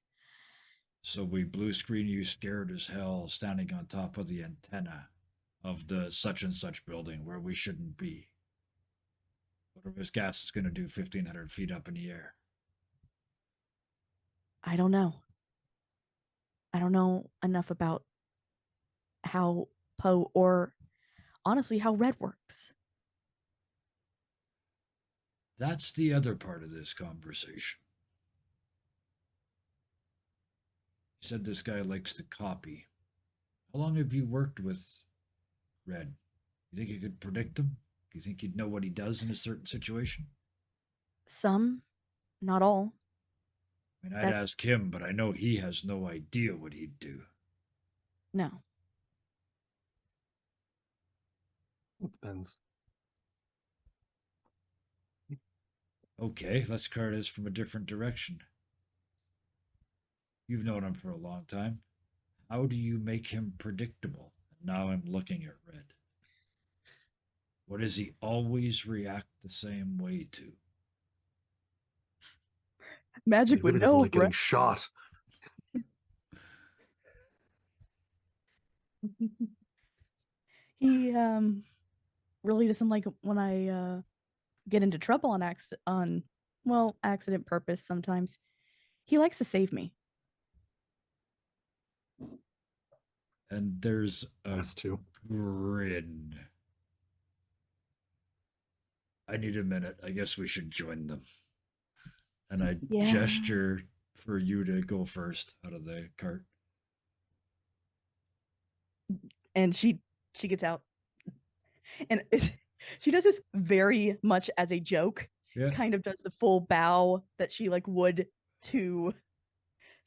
So we blue screen you scared as hell, standing on top of the antenna of the such and such building where we shouldn't be. Whatever this gas is going to do 1,500 feet up in the air. I don't know. I don't know enough about how Poe or honestly how Red works. That's the other part of this conversation. You said this guy likes to copy. How long have you worked with Red? You think you could predict him? Do you think you'd know what he does in a certain situation? Some, not all. I mean, I'd ask him, but I know he has no idea what he'd do. No. It depends. Okay, let's cart this from a different direction. You've known him for a long time. How do you make him predictable? And now I'm looking at Red. What does he always react the same way to? Magic would Maybe it isn't know, like getting Red. shot. He really doesn't like when I get into trouble on accident purpose sometimes. He likes to save me. And there's a Us too. grin. I need a minute. I guess we should join them. And I Yeah. gesture for you to go first out of the cart. And she gets out, and she does this very much as a joke. Yeah. Kind of does the full bow that she like would to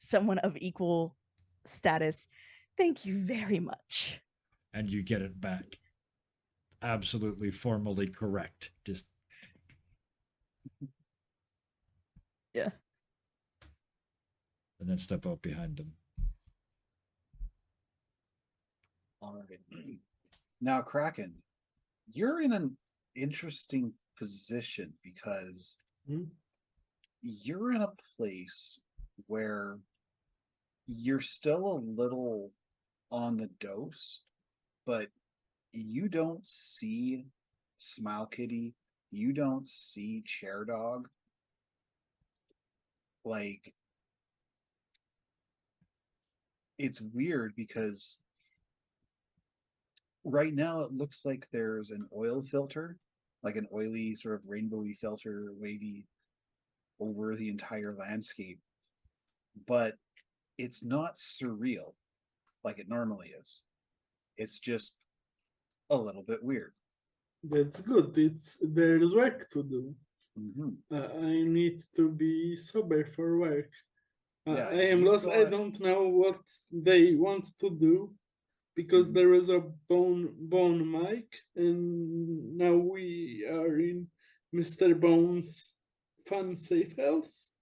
someone of equal status. Thank you very much. And you get it back. Absolutely formally correct. Just Yeah. and then step out behind them. All right. Now, Kraken, you're in an interesting position because Hmm? you're in a place where you're still a little on the dose, but you don't see Smile Kitty, you don't see Chair Dog. Like, it's weird because right now it looks like there's an oil filter, like an oily sort of rainbowy filter, wavy over the entire landscape, but it's not surreal like it normally is. It's just a little bit weird. That's good. There's work to do. Mm-hmm. I need to be sober for work. Yeah, I am you've lost. I got- don't know what they want to do because Mhm. there was a bone mic, and now we are in Mr. Bone's fun safe house,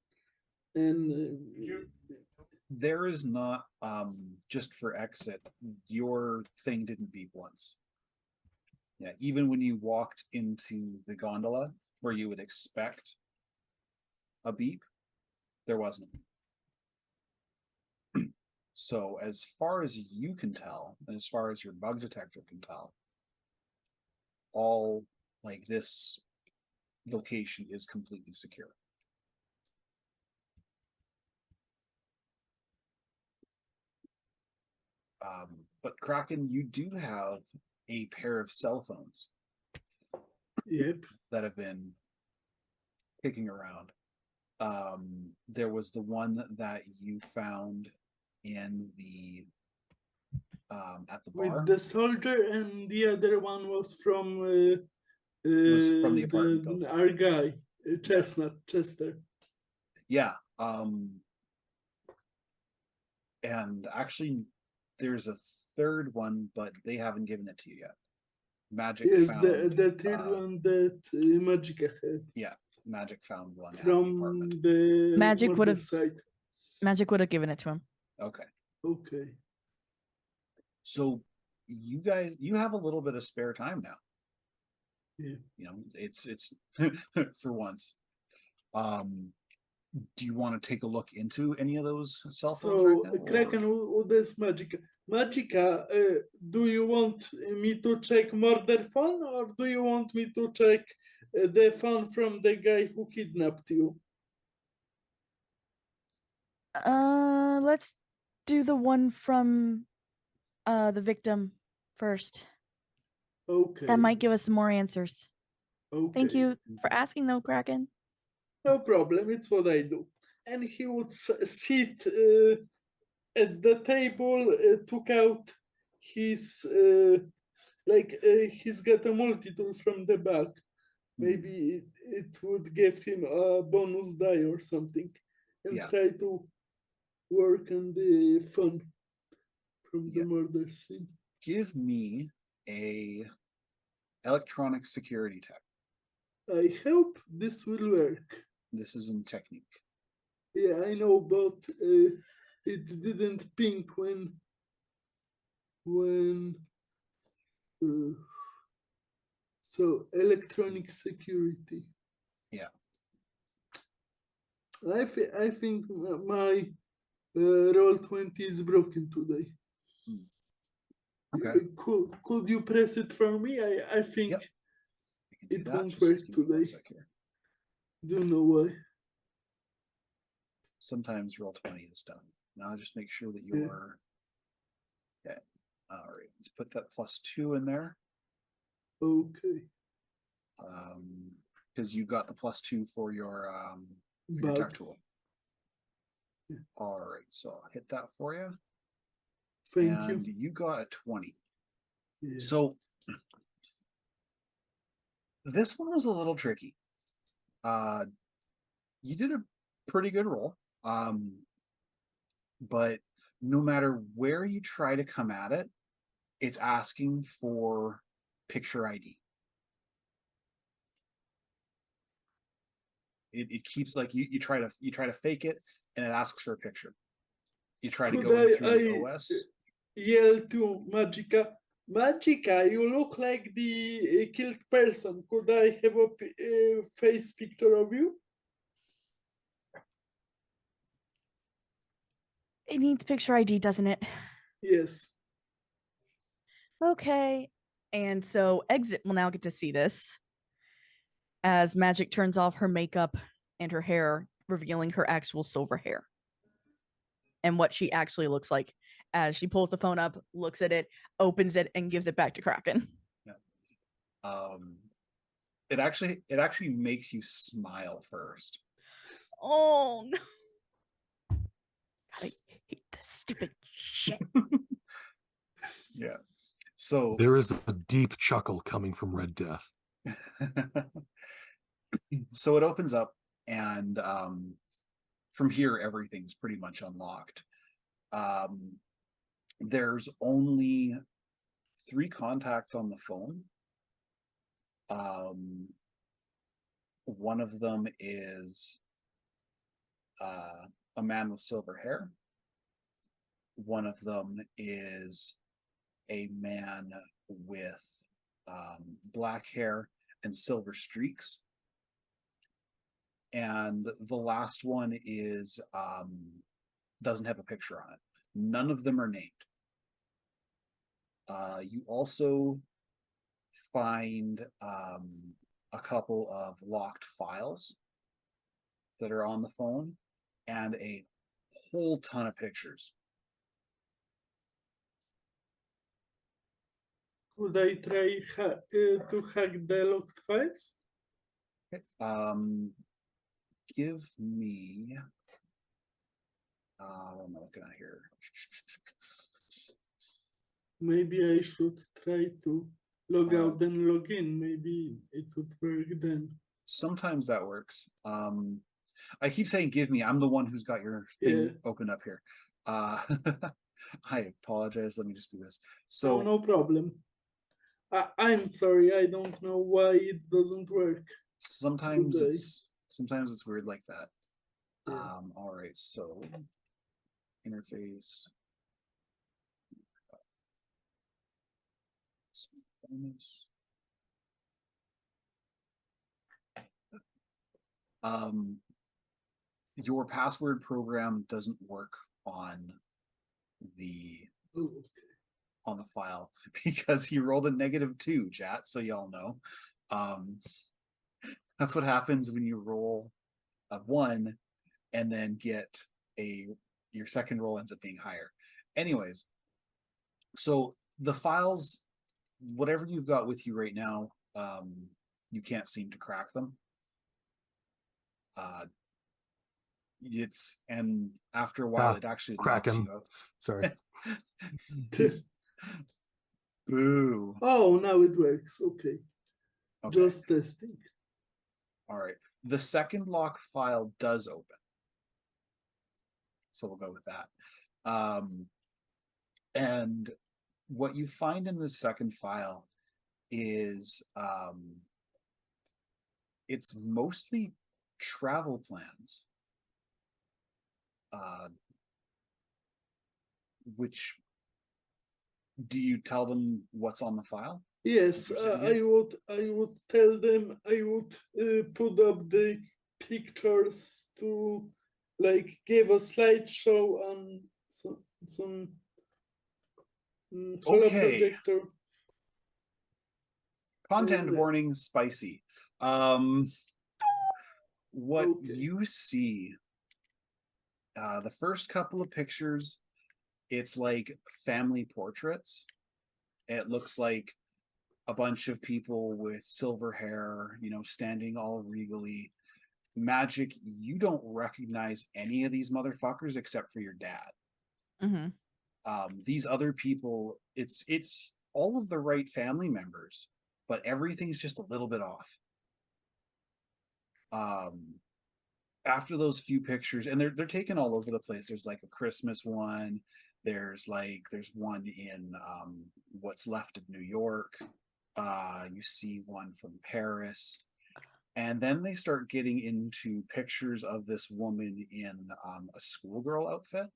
and There is not just for exit, your thing didn't beep once. Yeah, even when you walked into the gondola where you would expect a beep, there wasn't. So as far as you can tell, and as far as your bug detector can tell, all like this location is completely secure. But Kraken, you do have a pair of cell phones yep. that have been kicking around. There was the one that you found in the at the bar. With the soldier, and the other one was from Was from the apartment building. our guy, Chester. Yeah. And actually, there's a third one, but they haven't given it to you yet. Magic Yes, found the third one that Magica had Yeah, Magic found one at the from apartment. the Magic murder would've- site. Magic would have given it to him. Okay. Okay. So you have a little bit of spare time now. Yeah. You know, it's for once. Do you want to take a look into any of those cell phones So, right now? Kraken, who does Magica? Magica, do you want me to check murder phone, or do you want me to check the phone from the guy who kidnapped you? Let's do the one from the victim first. Okay. That might give us some more answers. Okay. Thank you for asking though, Kraken. No problem, it's what I do. And he would sit at the table, took out his, he's got a multi-tool from the back. Maybe it would give him a bonus die or something, and Yeah. try to work on the fun from the Yeah. murder scene. Give me a electronic security tech. I hope this will work. This is in technique. Yeah, I know, but it didn't ping when so electronic security. Yeah. I think my roll 20 is broken today. Okay. Could you press it for me? I think Yep. I can do it that. won't Just work give me one today. sec here. Don't know why. Sometimes roll 20 is done. Now just make sure that Yeah. you're yeah. All right. Let's put that +2 in there. Okay. Because you got the +2 for your for your tech But tool. All right, so I'll hit that for you. thank And you. you got a 20. Yeah. So this one was a little tricky. You did a pretty good roll. But no matter where you try to come at it, it's asking for picture ID. It keeps like you try to fake it and it asks for a picture. You try to Could go in through the I OS. yell to Magica, Magica, you look like the killed person. Could I have a face picture of you? It needs picture ID, doesn't it? Yes. Okay. And so Exit will now get to see this as Magic turns off her makeup and her hair, revealing her actual silver hair and what she actually looks like as she pulls the phone up, looks at it, opens it, and gives it back to Kraken. It actually makes you smile first. Oh no. I hate this stupid shit. Yeah. So There is a deep chuckle coming from Red Death. so it opens up and from here everything's pretty much unlocked. There's only 3 contacts on the phone. One of them is a man with silver hair. One of them is a man with black hair and silver streaks. And the last one is doesn't have a picture on it. None of them are named. You also find a couple of locked files that are on the phone and a whole ton of pictures. Could I try to hack the locked files? Okay. Give me what am I looking at here? Maybe I should try to log Uh, out and log in. Maybe it would work then. Sometimes that works. I keep saying give me. I'm the one who's got your thing Yeah. open up here. I apologize. Let me just do this. No, So no problem. I'm sorry. I don't know why it doesn't work. sometimes today. it's weird like that. Yeah. All right, so interface. Your password program doesn't work on the Oh, on the file because he rolled a -2, chat, so y'all know. That's what happens when you roll a 1 and then get your second roll ends up being higher. Anyways, so the files, whatever you've got with you right now, you can't seem to crack them. And after a while it actually locks Kraken. you out. Sorry. Boo. Oh, now it works. Okay. Okay. Just testing. All right. The second lock file does open. So we'll go with that. And what you find in the second file is it's mostly travel plans. Which do you tell them what's on the file? Yes, I would tell them I would put up the pictures to like give a slideshow on some color Okay. projector. Content And, warning spicy. What Okay. you see, the first couple of pictures, it's like family portraits. It looks like a bunch of people with silver hair, standing all regally. Magic, you don't recognize any of these motherfuckers except for your dad. Mm-hmm. These other people, it's all of the right family members, but everything's just a little bit off. After those few pictures, and they're taken all over the place. There's like a Christmas one. There's one in what's left of New York. You see one from Paris. And then they start getting into pictures of this woman in a schoolgirl outfit.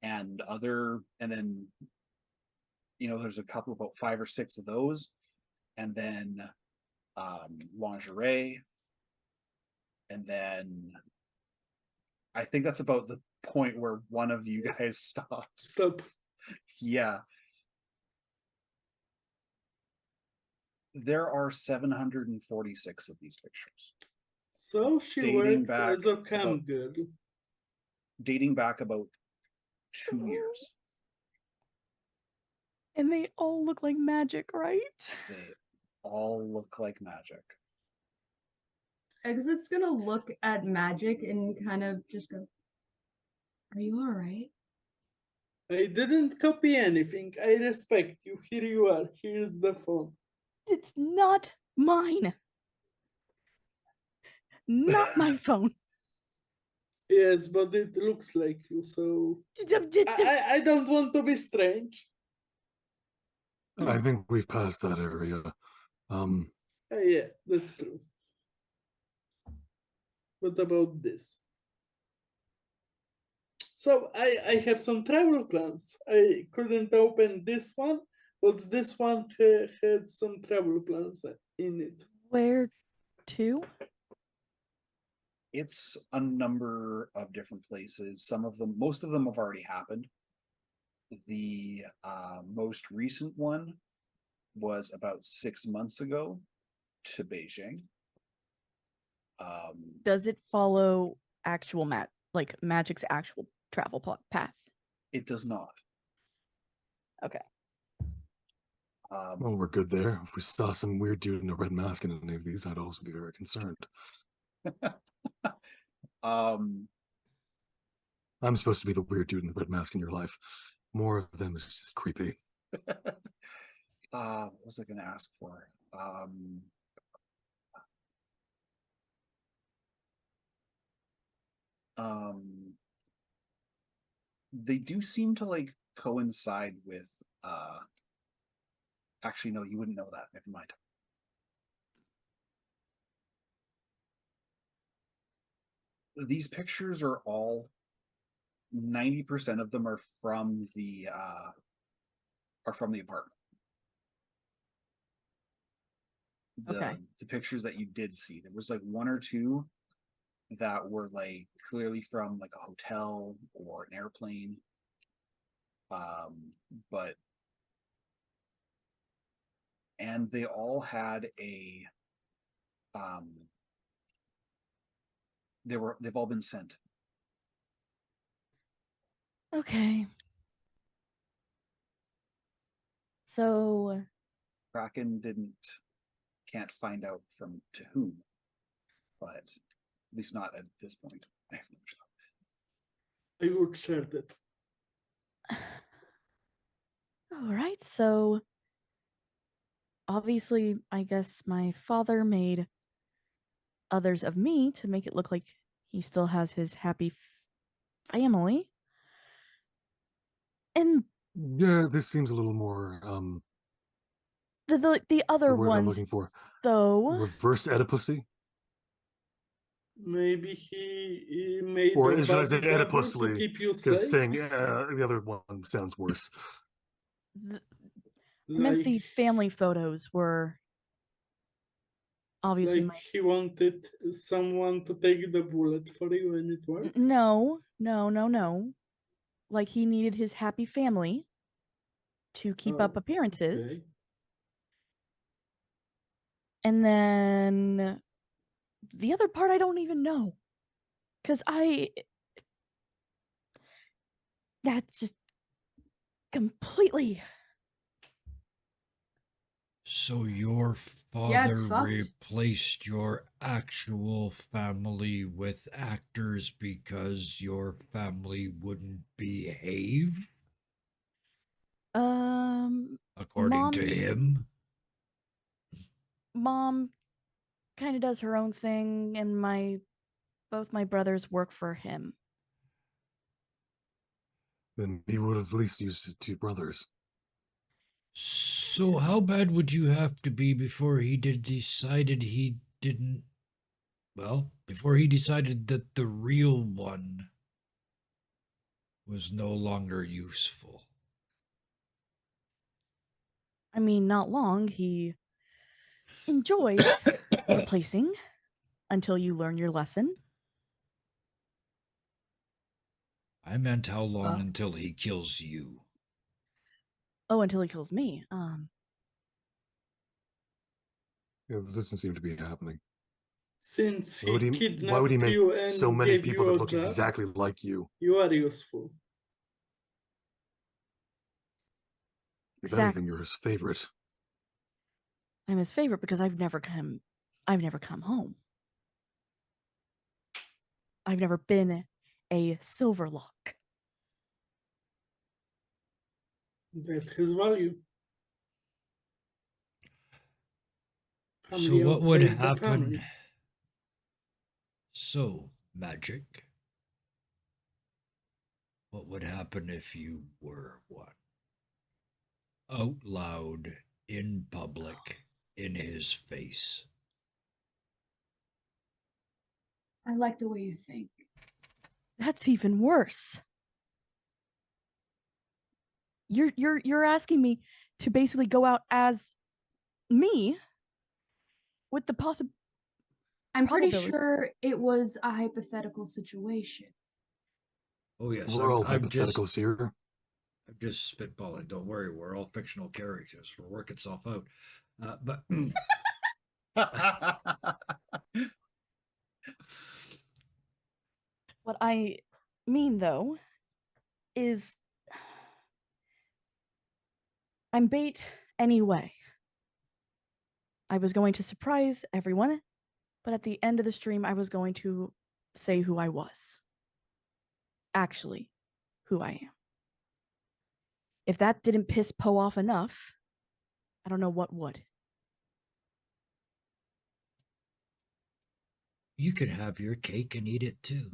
And then, there's a couple, about 5 or 6 of those. And then lingerie. And then I think that's about the point where one of you guys stops. Stop. Yeah. There are 746 of these pictures. So she Dating worked back as a cam about- girl. Dating back about 2 years. And they all look like magic, right? They all look like magic. Exit's gonna look at Magic and kind of just go, "Are you all right?" I didn't copy anything. I respect you. Here you are. Here's the phone. It's not mine. Not my phone. Yes, but it looks like you, so I don't want to be strange. I think we've passed that area. Yeah, that's true. What about this? So I have some travel plans. I couldn't open this one, but this one had some travel plans in it. Where to? It's a number of different places. Most of them have already happened. The most recent one was about 6 months ago to Beijing. Does it follow actual Magic's actual travel path? It does not. Okay. Well, we're good there. If we saw some weird dude in a red mask in any of these, I'd also be very concerned. Um, I'm supposed to be the weird dude in the red mask in your life. More of them is just creepy. what was I going to ask for? They do seem to coincide with actually no, you wouldn't know that. Never mind. These pictures are all 90% of them are from the apartment. Okay. The pictures that you did see, there was 1 or 2 that were clearly from a hotel or an airplane. And they all had they've all been sent. Okay. So Kraken can't find out from to whom, but at least not at this point. I have no job. I would share that. all right, so obviously I guess my father made others of me to make it look like he still has his happy family. And Yeah, this seems a little more the what's the other word I'm ones, looking for? though, Reverse Oedipusy? Maybe he made Or a should I say bubble to Oedipusly? keep you Because safe. saying the other one sounds worse. I meant Like, the family photos were obviously like he wanted someone to take the bullet for you and it worked. no. Like he needed his happy family to keep up Oh, appearances. okay. And then the other part I don't even know. Cause that's just completely So your Yeah, it's father fucked. replaced your actual family with actors because your family wouldn't behave, according to Mom, him? mom kind of does her own thing, and both my brothers work for him. Then he would have at least used his two brothers. So how bad would you have to be before he decided he didn't? Well, before he decided that the real one was no longer useful. I mean, not long. He enjoys replacing until you learn your lesson. I meant how long Oh. until he kills you. Oh, until he kills me. Yeah, this doesn't seem to be happening. Since Why would he he kidnapped make you so and many gave people you that a look job, exactly like you? you are useful. If Exactly. anything, you're his favorite. I'm his favorite because I've never come home. I've never been a Silverlock. That has value. So Family what would outside the happen? family. So, Magic. What would happen if you were one? Out loud, in public, in his face. I like the way you think. That's even worse. You're asking me to basically go out as me with the possible. I'm pretty Probability. sure it was a hypothetical situation. Oh yes, We're all I'm hypotheticals here. I'm just spitballing. Don't worry, we're all fictional characters. It'll work itself out. But What I mean, though, is I'm bait anyway. I was going to surprise everyone, but at the end of the stream, I was going to say who I was. Actually, who I am. If that didn't piss Poe off enough, I don't know what would. you could have your cake and eat it too.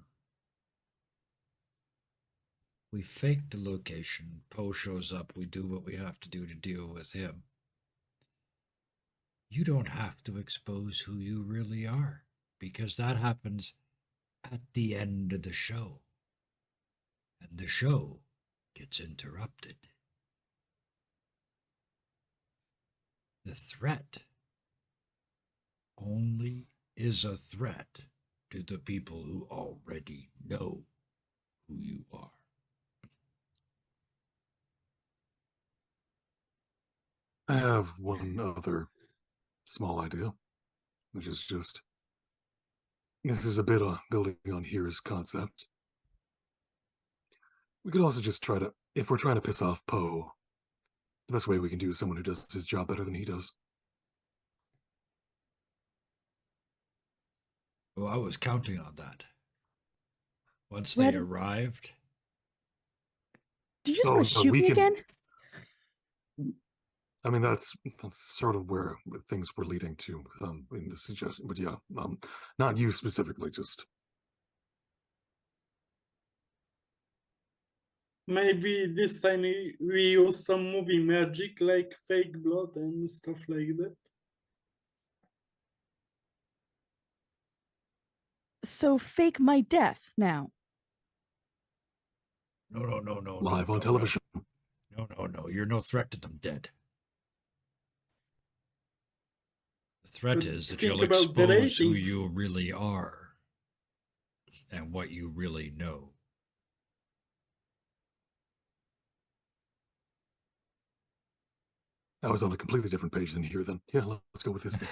We fake the location. Poe shows up. We do what we have to do to deal with him. You don't have to expose who you really are, because that happens at the end of the show. And the show gets interrupted. The threat only is a threat to the people who already know who you are. I have one other small idea, which is just this is a bit of building on here's concept. We could also just try to, if we're trying to piss off Poe, the best way we can do is someone who does his job better than he does. Well, I was counting on that. Once Red, they arrived, do you just Oh, want to no, shoot we me can- again? I mean, that's sort of where things were leading to in the suggestion. But yeah, not you specifically, just Maybe this time we use some movie magic like fake blood and stuff like that. So fake my death now. no, live no, on television. No, you're no threat to them dead. The threat But is that think you'll about the expose who ratings. you really are and what you really know. I was on a completely different page than here. Then yeah, let's go with this. Thing.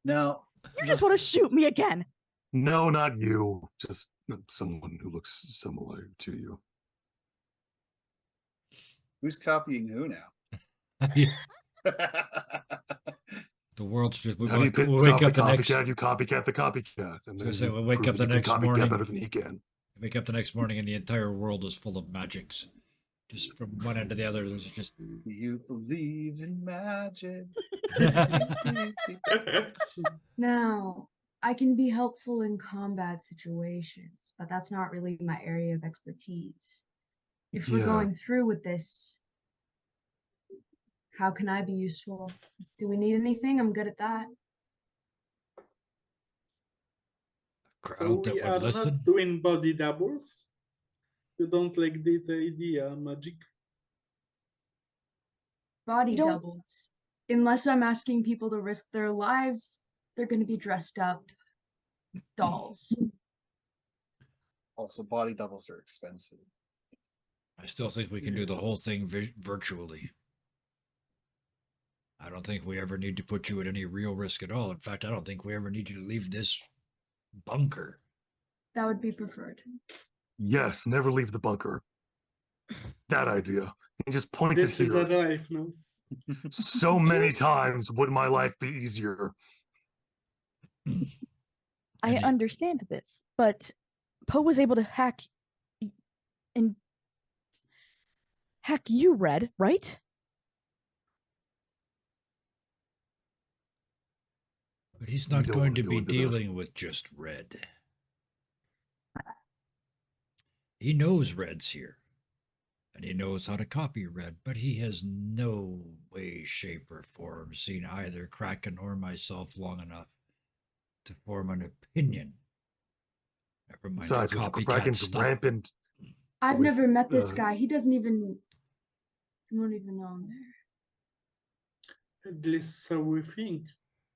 Now, You just want to shoot me again. No, not you. Just someone who looks similar to you. who's copying who now? The world's just we How do you we'll piss wake off the up the next copycat? You copycat the copycat, and So then say you we'll wake prove up that the you can next copycat morning. better than he can. wake up the next morning and the entire world is full of magics. Just from one end to the other, there's just You believe in magic. Now, I can be helpful in combat situations, but that's not really my area of expertise. If we're Yeah. going through with this, how can I be useful? Do we need anything? I'm good at that. a So crowd that we would are listen. not doing body doubles. You don't like the idea, magic. Body You don't- doubles. Unless I'm asking people to risk their lives, they're going to be dressed up dolls. Also, body doubles are expensive. I still think we can do the whole thing virtually. I don't think we ever need to put you at any real risk at all. In fact, I don't think we ever need you to leave this bunker. That would be preferred. Yes, never leave the bunker. That idea. He just points This it is here. a life now. So many times would my life be easier. I And understand this, but Poe was able to hack and hack you, Red, right? But he's We not don't going wanna to go be into that. dealing with just Red. He knows Red's here. And he knows how to copy Red, but he has no way, shape, or form seen either Kraken or myself long enough to form an opinion. Never mind Besides, the with copycat Kraken's stuff. rampant. I've With, never met this uh, guy. He doesn't even. He won't even know I'm there. At least so we think.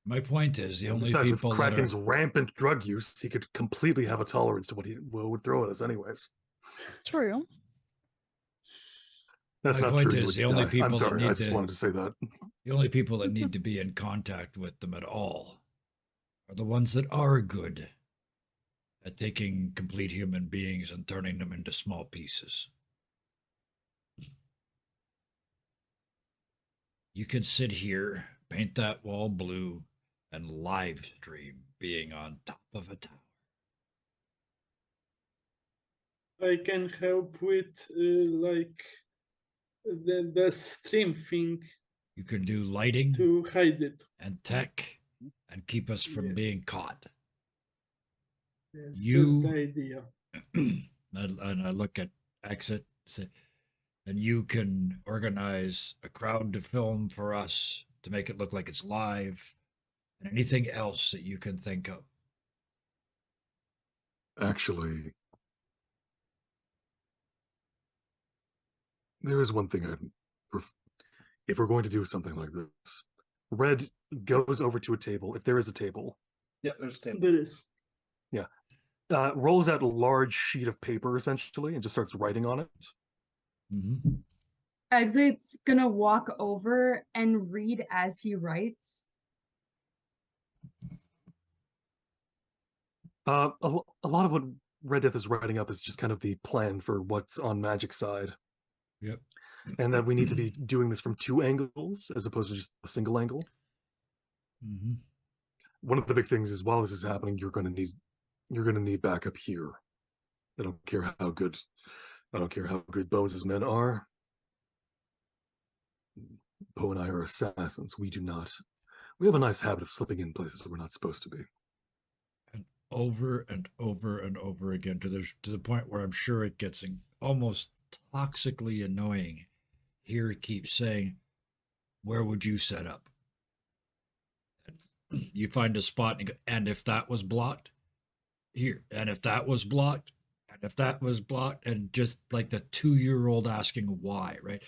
My point is, the only Besides, with people that Kraken's are rampant drug use, he could completely have a tolerance to what he would throw at us, anyways. True. That's My not point true. is You would the only die. people I'm that sorry. need I just to- wanted to say that. the only people that need to be in contact with them at all are the ones that are good at taking complete human beings and turning them into small pieces. You could sit here, paint that wall blue, and live stream being on top of a tower. I can help with like the stream thing You can do lighting to hide it. and tech and keep us from Yeah. being caught. Yes, You- that's the idea. And I look at Exit, and you can organize a crowd to film for us to make it look like it's live, and anything else that you can think of. Actually, there is one thing if we're going to do something like this, Red goes over to a table, if there is a table, Yeah, there's a table. There is. rolls out a large sheet of paper essentially, and just starts writing on it. Mm-hmm. Exit's gonna walk over and read as he writes. A lot of what Red Death is writing up is just kind of the plan for what's on Magic's side, Yep. and that we need to be doing this from two angles as opposed to just a single angle. Mm-hmm. One of the big things is while this is happening, you're going to need backup here. I don't care how good Bones' men are. Poe and I are assassins. We have a nice habit of slipping in places we're not supposed to be. And over and over and over again to the point where I'm sure it gets almost toxically annoying. Here it keeps saying, "Where would you set up?" And you find a spot and you go, "And if that was blocked, here, and if that was blocked, and if that was blocked," and just like the 2-year-old asking why, right?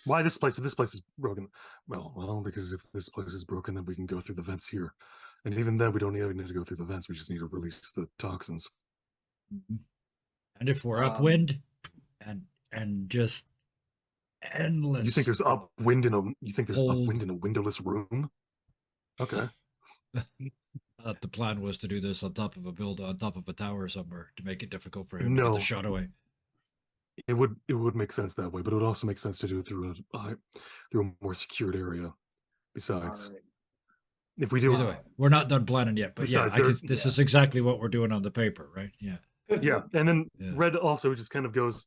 Why this place? If this place is broken, well, because if this place is broken, then we can go through the vents here, and even then, we don't even need to go through the vents. We just need to release the toxins. And if we're upwind, and just endless. You think there's upwind in Hold. a windowless room? Okay. The plan was to do this on top of a tower somewhere to make it difficult for him to get No. the shot away. It would make sense that way, but it would also make sense to do it through a more secured area. Besides, Alright. if we do Either way, we're not done planning yet, but yeah, Besides, I there- could, this yeah. is exactly what we're doing on the paper, right? Yeah. yeah, and then Yeah. Red also just kind of goes.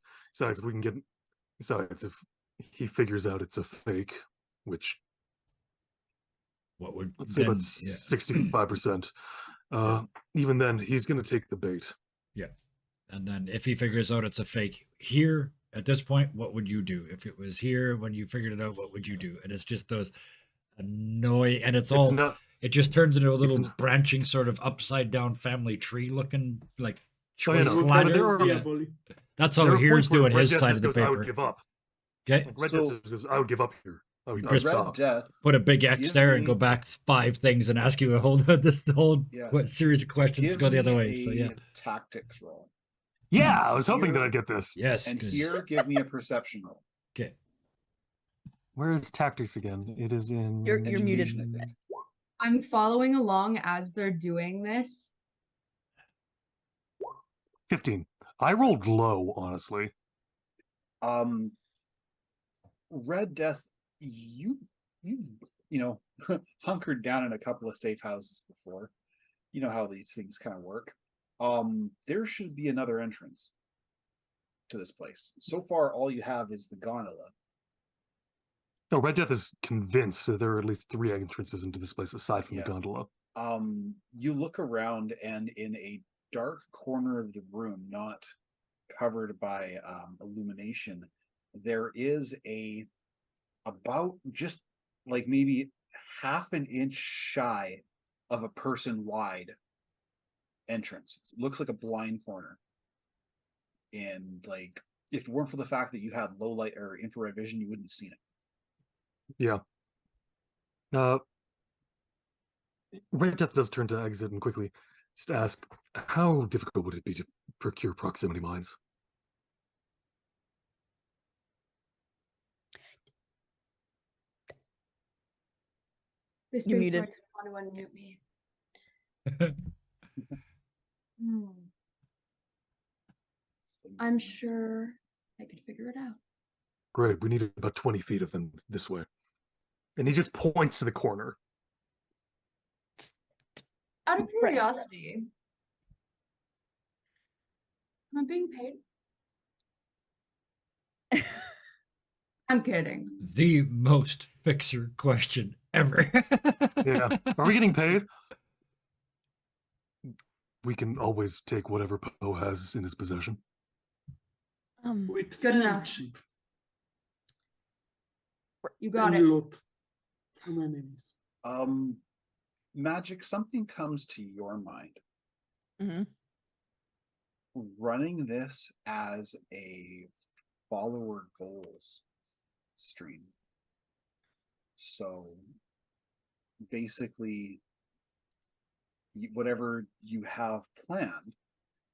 Besides, if he figures out it's a fake, which What would let's say then, about 65%. Even then, he's going to take the bait. and then if he figures out it's a fake here at this point, what would you do? If it was here when you figured it out, what would you do? And it's just those annoying, and It's not. it just turns into a little n- branching sort of upside down family tree looking like Oh, yeah, choice no, but ladder. there are- Yeah. Diaboli. That's There how are here's points where doing Red his Death side just of the goes, I would paper. give up. Okay, Like Red So- Death just goes, I would give up here. I would Red stop. Death. put a big X Give there and me- go back 5 things and ask you a whole Yeah. series of questions Give go the other me way. So yeah, a tactics roll. Yeah, I was hoping that Here- I'd get this. yes. And 'cause- here, give me a perception roll. okay. Where is tactics again? It is in. You're muted. Education, I think. I'm following along as they're doing this. 15. I rolled low, honestly. Red Death, you've hunkered down in a couple of safe houses before. You know how these things kind of work. There should be another entrance to this place. So far, all you have is the gondola. No, Red Death is convinced that there are at least 3 entrances into this place aside from Yeah. the gondola. You look around, and in a dark corner of the room, not covered by illumination, there is about just like maybe half an inch shy of a person wide entrance. It looks like a blind corner. And like, if it weren't for the fact that you had low light or infrared vision, you wouldn't have seen it. Yeah. Red Death does turn to exit and quickly just ask, how difficult would it be to procure proximity mines? They You're space muted. want to unmute me. Hmm, I'm sure I could figure it out. Great, we need about 20 feet of them this way. And he just points to the corner. Out of Right. curiosity, am I being paid? I'm kidding. The most fixer question ever. Yeah. Are we getting paid? We can always take whatever Poe has in his possession. With Good enough. friendship You got and it. loot from enemies. Magic, something comes to your mind. Mhm. Running this as a follower goals stream. So basically, whatever you have planned,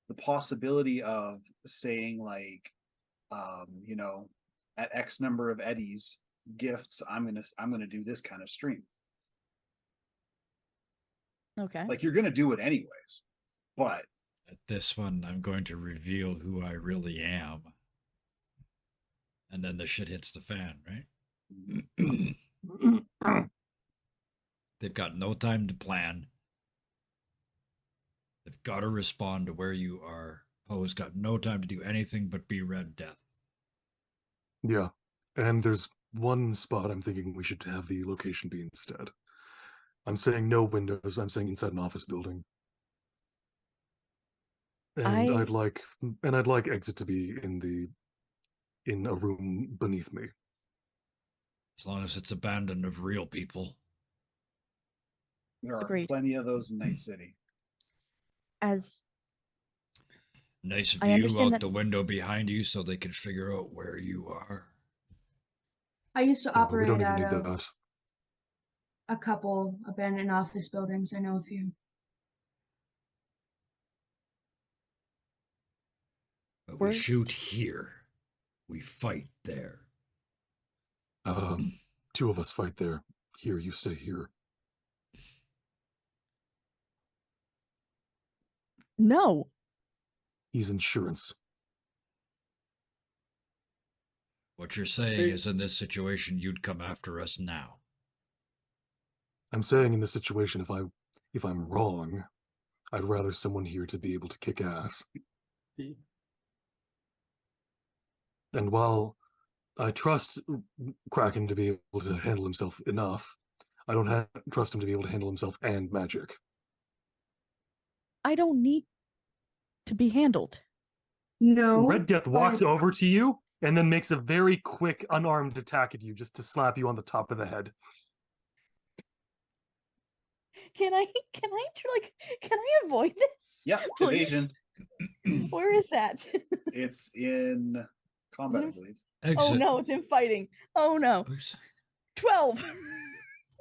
the possibility of saying like, at X number of Eddies gifts, I'm gonna do this kind of stream. Okay. Like, you're gonna do it anyways, but At this one, I'm going to reveal who I really am. And then the shit hits the fan, right? They've got no time to plan. They've got to respond to where you are. Poe's got no time to do anything but be Red Death. Yeah. And there's one spot I'm thinking we should have the location be instead. I'm saying no windows, I'm saying inside an office building. And I'd like exit to be in a room beneath me. As long as it's abandoned of real people. there are Agreed. plenty of those in Night City. As Nice I view understand out that- the window behind you so they can figure out where you are. I used to Yeah, but we operate don't even out need of that. a couple abandoned office buildings. I know a few. But we Worst- shoot here. We fight there. 2 of us fight there. Here, you stay here. no, He's insurance. What you're saying is, in this situation, you'd come after us now. I'm saying in this situation, if I'm wrong, I'd rather someone here to be able to kick ass. And while I trust Kraken to be able to handle himself enough, I don't trust him to be able to handle himself and magic. I don't need to be handled. No. Red Death walks but- over to you and then makes a very quick unarmed attack at you just to slap you on the top of the head. Can I avoid this? Yeah, Please? evasion. Where is that? It's in combat, I believe. Oh Exit. no, it's in fighting. Oh no. Oops. 12.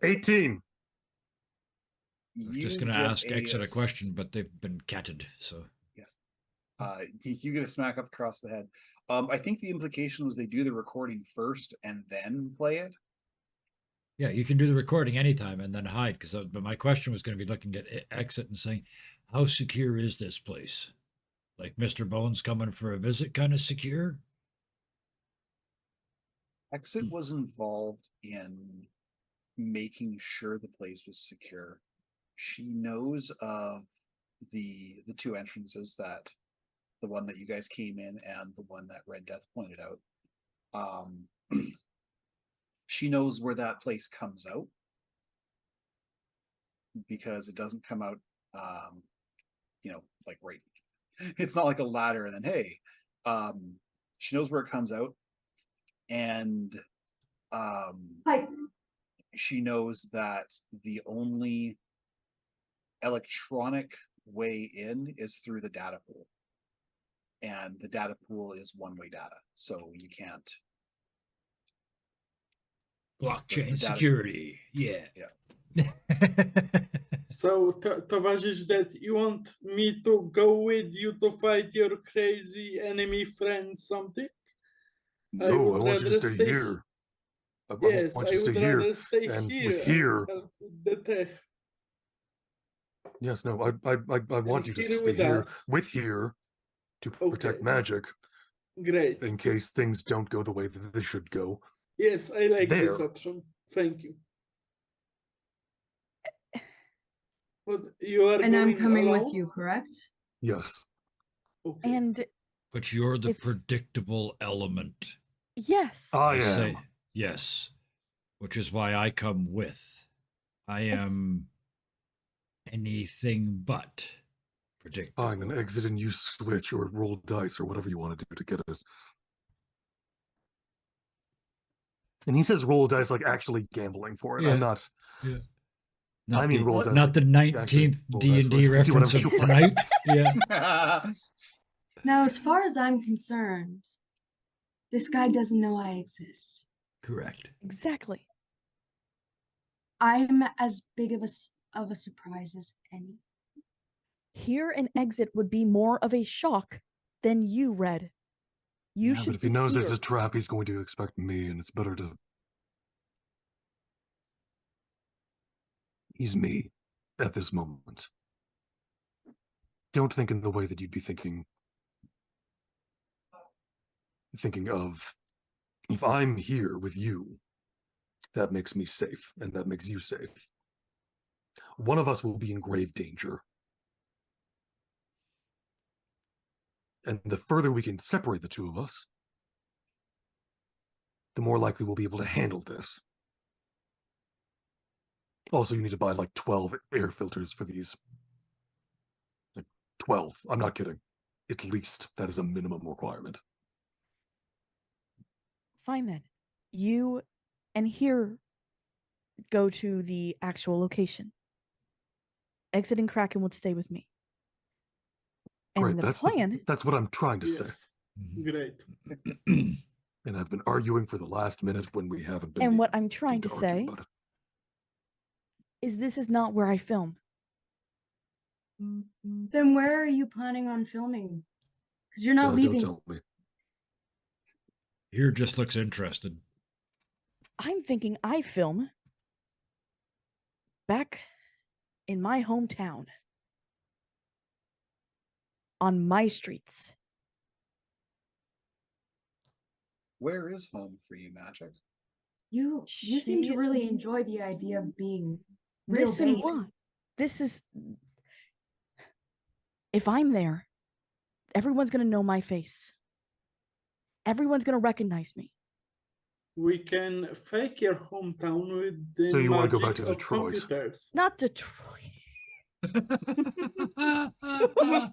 18. I was just You going to get ask Exit a question, but they've been catted, so. Yes. You get a smack up across the head. I think the implication was they do the recording first and then play it. Yeah, you can do the recording anytime and then hide. But my question was going to be looking at Exit and saying, how secure is this place? Like Mr. Bones coming for a visit kind of secure? Exit was involved in making sure the place was secure. She knows of the two entrances, that the one that you guys came in and the one that Red Death pointed out. She knows where that place comes out, because it doesn't come out like right. It's not like a ladder and then hey. She knows where it comes out, and she knows that the only electronic way in is through the data pool, and the data pool is one-way data, so you can't. Blockchain data- security. Yeah. So, Towarzysz, that you want me to go with you to fight your crazy enemy friend, something? No, I would want you to rather stay here. Yes, want I you to would stay here. rather stay and here. with here- and help with the tech. Yes, no, I want you to here stay with here us. with here to protect Okay. magic Great. in case things don't go the way that they should go. Yes, I like this There. option. Thank you. But you are And I'm going coming with alone? you, correct? Yes. Okay. And But you're the If- predictable element. yes, I am. say yes, which is why I come with. I am anything but predictable. Fine, an exit and you switch or roll dice or whatever you want to do to get it. And he says roll dice like actually gambling for it. Yeah. I'm not. Not I mean, the, roll dice not the like actually 19th roll dice D&D for it. Do reference whatever of you want. tonight. Yeah. Now, as far as I'm concerned, this guy doesn't know I exist. Correct. exactly. I'm as big of a surprise as any. Here an exit would be more of a shock than you, Red. You Yeah, should but if he be knows here. there's a trap, he's going to expect me, and it's better to. He's me at this moment. Don't think in the way that you'd be thinking of, if I'm here with you, that makes me safe, and that makes you safe. One of us will be in grave danger. And the further we can separate the two of us, the more likely we'll be able to handle this. Also, you need to buy like 12 air filters for these. Like 12. I'm not kidding. At least that is a minimum requirement. Fine then. You and here go to the actual location. Exit and Kraken would stay with me. And Great, the plan that's what I'm trying to say. Yes. Mhm. Great. And I've been arguing for the last minute when we haven't been. and what I'm trying to argue say about it. is this is not where I film. Then where are you planning on filming? Because you're not Don't leaving. tell me. Here just looks interested. I'm thinking I film back in my hometown. On my streets. Where is home for you, Magic? You seem to She- really enjoy the idea of being real Listen, bait. what? This is. If I'm there, everyone's gonna know my face. Everyone's gonna recognize me. We can fake your hometown with the So you wanna go back magic to of Detroit? computers. Not Detroit.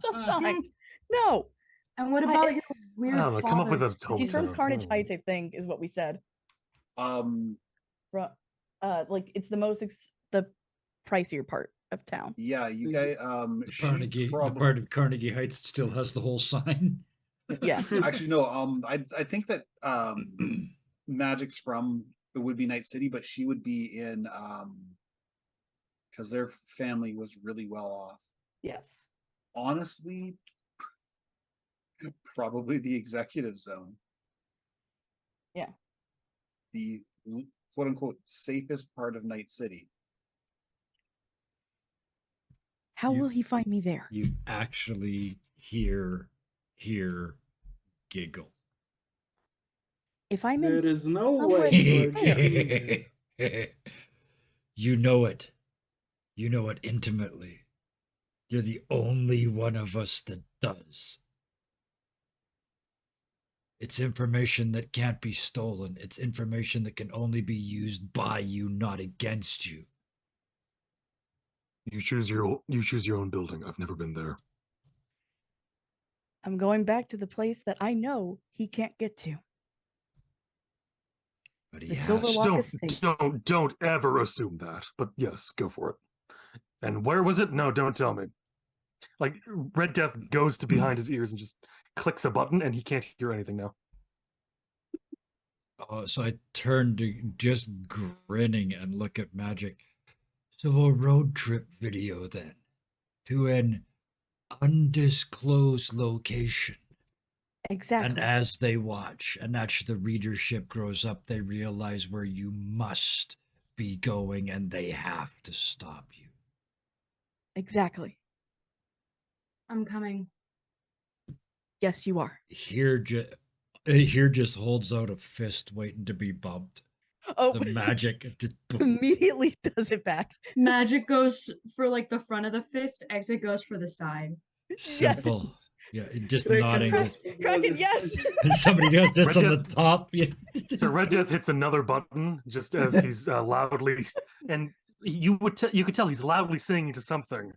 Sometimes. No. And what I- about your I weird don't know, come up with a father's She's from hometown. Carnage Heights, I think, is what we said. Um, Like it's the most the pricier part of town. yeah, you Is guys. it- The She Carnegie, the part of Carnegie Heights that still has the whole sign. Yes. actually no. I think that Magic's from the would-be Night City, but she would be in because their family was really well off. Yes. Honestly, probably the executive zone. Yeah. The quote unquote safest part of Night City. How You- will he find me there? You actually hear giggle. If I'm in There is no somewhere way you are there, getting there. You know it. You know it intimately. You're the only one of us that does. It's information that can't be stolen. It's information that can only be used by you, not against you. You choose your own building. I've never been there. I'm going back to the place that I know he can't get to. But he The has Silver to. Lock Don't Estates. don't ever assume that. But yes, go for it. And where was it? No, don't tell me. Like Red Death goes to behind his ears and just clicks a button, and he can't hear anything now. So I turn to just grinning and look at Magic. So a road trip video then to an undisclosed location. Exactly. And as they watch, and as the readership grows up, they realize where you must be going and they have to stop you. Exactly. I'm coming. Yes, you are. Here just holds out a fist waiting to be bumped. Oh, The Magic just immediately does it back. Magic goes for like the front of the fist, exit goes for the side. simple. Yes. Yeah, just Kraken nodding. goes for the Kraken, other yes. side. Somebody does this Red on the Death- top. Yeah. So Red Death hits another button just as he's loudly, and you could tell he's loudly singing to something,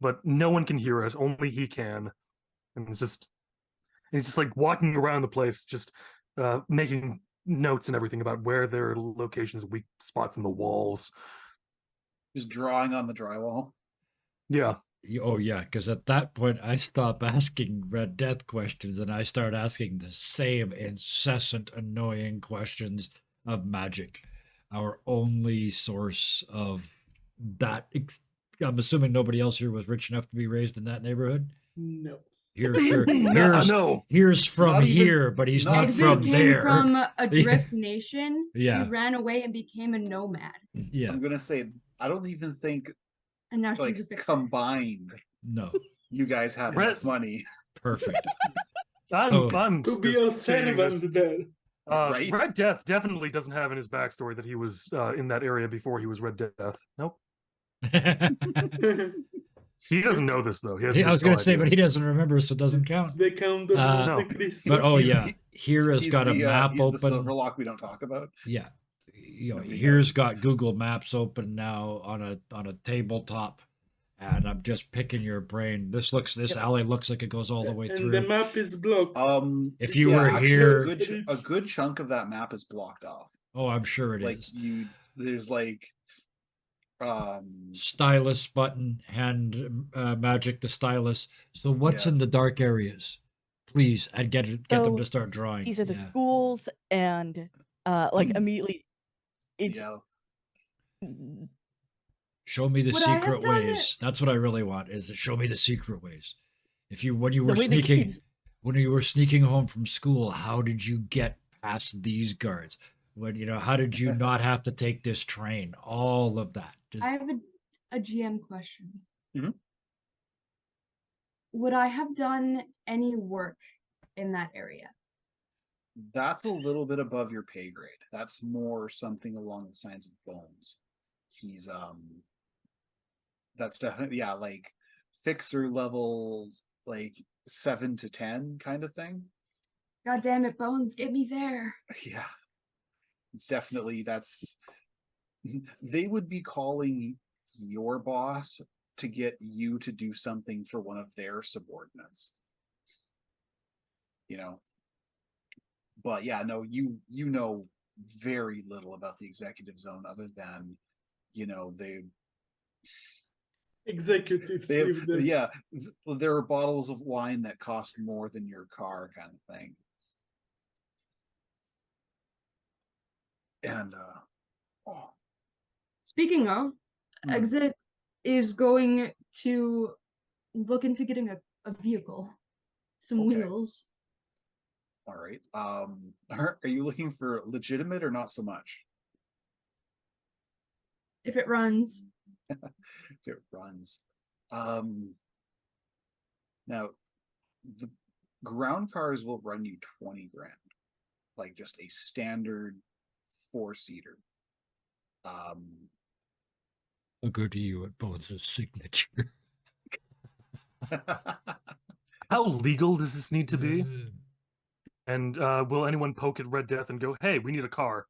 but no one can hear it. Only he can, and he's just like walking around the place, just making notes and everything about where there are locations, weak spots in the walls. Just drawing on the drywall. Yeah, Oh yeah, because at that point I stop asking Red Death questions and I start asking the same incessant, annoying questions of Magic, our only source of that. I'm assuming nobody else here was rich enough to be raised in that neighborhood. No. Here, sure. no. Here's from Not even- here, but he's not Exit from came there. from a drift nation. Yeah. She ran away and became a nomad. Yeah, I'm gonna say I don't even think And now like she's a fixer. combined no, you guys have Red- enough money. perfect. I'm To be just a saying this. servant there. Right? Red Death definitely doesn't have in his backstory that he was in that area before he was Red Death. Nope. He doesn't know this though. He has I was no going to say, idea. but he doesn't remember, so it doesn't count. They count on Uh, Monte No. Cristo. But oh He's- yeah, here has He's got a the, map he's the open. silver lock we don't talk about. Yeah, you know, Nobody here's knows. got Google Maps open now on a tabletop, and I'm just picking your brain. This alley looks like it goes all the way And through. the map is blocked. If you yeah, were actually, here- a good chunk of that map is blocked off. Oh, I'm sure it is. Like there's like Stylus button, hand magic, the stylus. So what's Yeah. in the dark areas? Please, and get them So, to start drawing. These are the Yeah. schools, and like immediately, it's yeah. Show me the Would I have secret done ways. That's what I really want. Is to show me the secret ways. When you the were way the sneaking, kids- when you were sneaking home from school, how did you get past these guards? How did you not have to take this train? All of that. Just, I have a GM question. Mhm. Would I have done any work in that area? That's a little bit above your pay grade. That's more something along the lines of Bones. He's that's definitely, yeah, like fixer levels, like 7 to 10 kind of thing. God damn it, Bones, get me there. Yeah, it's definitely, that's they would be calling your boss to get you to do something for one of their subordinates, you know. But yeah, no, you know very little about the executive zone other than, you know, Executives they live there. yeah, there are bottles of wine that cost more than your car kind of thing. And oh, Speaking of, Exit is going to look into getting a vehicle, some Okay. wheels. all right. Are you looking for legitimate or not so much? If it runs. If it runs. Now the ground cars will run you 20 grand, like just a standard 4-seater. I'll go to you at Bones' signature. How legal does this need to be? And will anyone poke at Red Death and go, "Hey, we need a car"?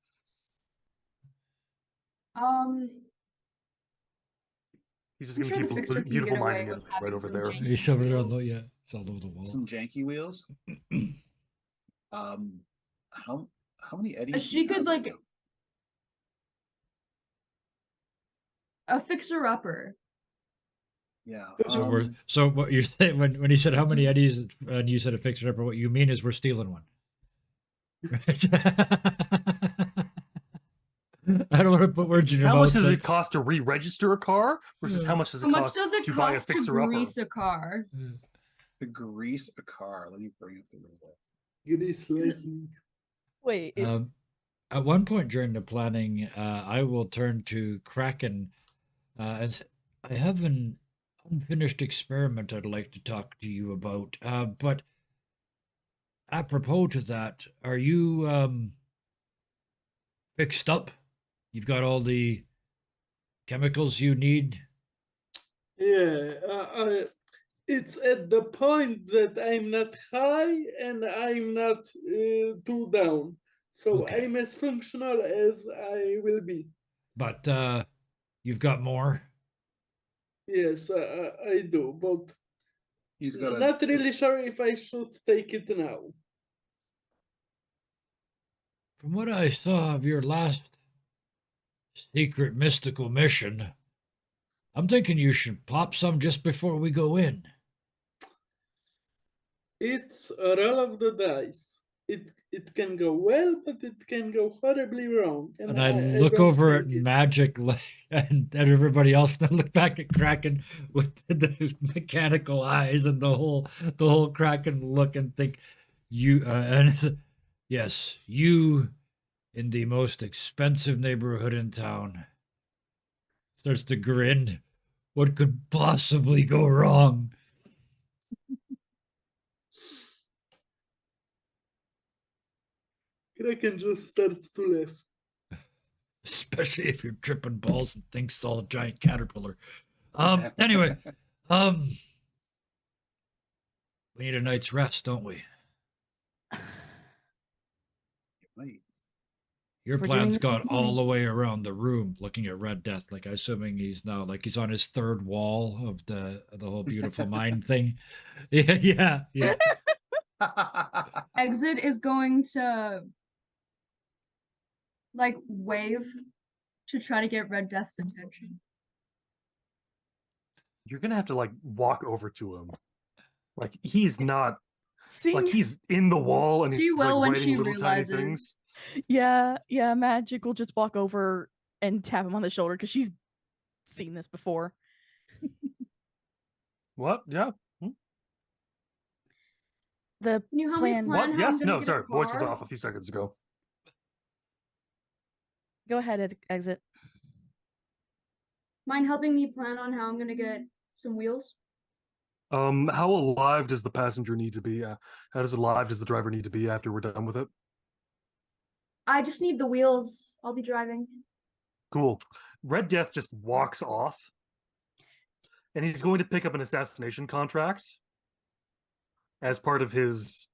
He's just I'm gonna sure the keep fixer can beautiful get away minding with it having right over some there. janky He's over there on the, wheels. yeah, it's all over the wall. Some janky wheels. How many eddies? do She you have could right like now? a fixer upper. Yeah. So we're so what you're saying when he said how many eddies and you said a fixer upper, what you mean is we're stealing one. Right? I don't want to put words in your How mouth. much does but- it cost to re-register a car versus how much does How it much cost does it to buy a cost to fixer upper? grease a car? to grease a car. Let me bring up the robot. Grease lightning. Wait, At one point during the planning, I will turn to Kraken and say, I have an unfinished experiment I'd like to talk to you about. But apropos to that, are you fixed up? You've got all the chemicals you need? Yeah, it's at the point that I'm not high and I'm not too down. So Okay. I'm as functional as I will be. But you've got more? Yes, I do, but He's got not really sure if I should take it now. From what I saw of your last secret mystical mission, I'm thinking you should pop some just before we go in. It's a roll of the dice. It can go well, but it can go horribly wrong. And I I look don't over at think it- Magic and everybody else, and I look back at Kraken with the mechanical eyes and the whole Kraken look, and think, you yes, you in the most expensive neighborhood in town. Starts to grin. What could possibly go wrong? Kraken just starts to laugh. Especially if you're tripping balls and thinks it's all a giant caterpillar. Anyway, we need a night's rest, don't we? Right. Your We're doing plan's this in the gone all morning. the way around the room, looking at Red Death. Like, I'm assuming he's now like he's on his third wall of the whole beautiful mind thing. Yeah. Exit is going to like wave to try to get Red Death's attention. You're gonna have to like walk over to him. Like he's not seeing, like he's in the wall and She he's will like when writing she little tiny realizes. things. yeah, Magic will just walk over and tap him on the shoulder because she's seen this before. What? Yeah. The Can you help me plan. plan What? how I'm Yes. gonna No. get a Sorry. Voice was car? off a few seconds ago. Go ahead, Exit. Mind helping me plan on how I'm gonna get some wheels? How alive does the passenger need to be? How alive does the driver need to be after we're done with it? I just need the wheels. I'll be driving. Cool. Red Death just walks off, and he's going to pick up an assassination contract as part of his